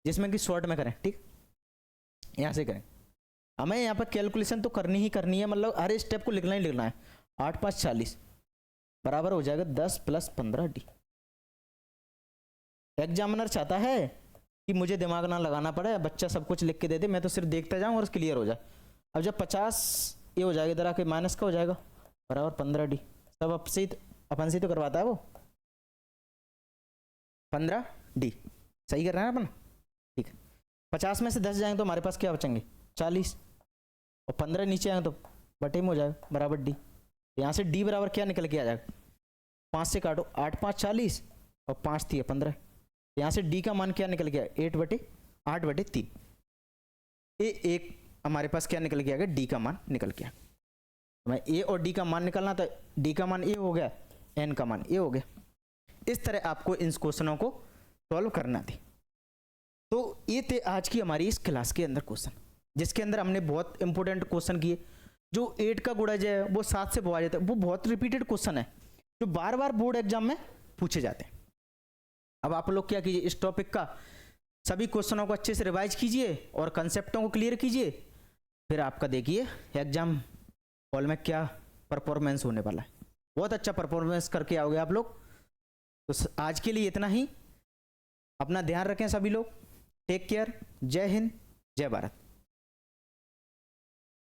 जिसमें कि शॉर्ट में करें, ठीक, यहाँ से करें। हमें यहाँ पर कैलकुलेशन तो करनी ही करनी है, मतलब हर स्टेप को लिखना ही लिखना है। 8 × 5 = 40 बराबर हो जाएगा 10 + 15d। एग्जामिनर चाहता है कि मुझे दिमाग ना लगाना पड़े, बच्चा सब कुछ लिख के दे दे, मैं तो सिर्फ देखता जाऊं और क्लियर हो जाए। अब जब 50 ये हो जाएगा, इधर आके माइनस का हो जाएगा, बराबर 15d, सब अपन से तो करवाता है वो, 15d सही कर रहे हैं अपन, ठीक है। 50 में से 10 जाएंगे तो हमारे पास क्या बचेंगे 40, और 15 नीचे आएंगे तो बटे में हो जाएगा बराबर d। यहाँ से d बराबर क्या निकल के आ जाएगा, 5 से काटो, 8 × 5 = 40 और 5 × 3 = 15। यहाँ से d का मान क्या निकल गया 8/3, ये एक हमारे पास क्या निकल के आ गया, d का मान निकल गया। मैं a और d का मान निकालना था, d का मान a हो गया, n का मान a हो गया। इस तरह आपको इन क्वेश्चनों को सॉल्व करना थी। तो ये थे आज की हमारी इस क्लास के अंदर क्वेश्चन, जिसके अंदर हमने बहुत इंपॉर्टेंट क्वेश्चन किए। जो 8 का गुणज है वो 7 से विभाजित है, वो बहुत रिपीटेड क्वेश्चन है जो बार बार बोर्ड एग्जाम में पूछे जाते हैं। अब आप लोग क्या कीजिए, इस टॉपिक का सभी क्वेश्चनों को अच्छे से रिवाइज कीजिए और कंसेप्टों को क्लियर कीजिए, फिर आपका देखिए एग्जाम हॉल में क्या परफॉर्मेंस होने वाला है। बहुत अच्छा परफॉर्मेंस करके आओगे आप लोग। तो आज के लिए इतना ही, अपना ध्यान रखें सभी लोग, टेक केयर, जय हिंद, जय भारत।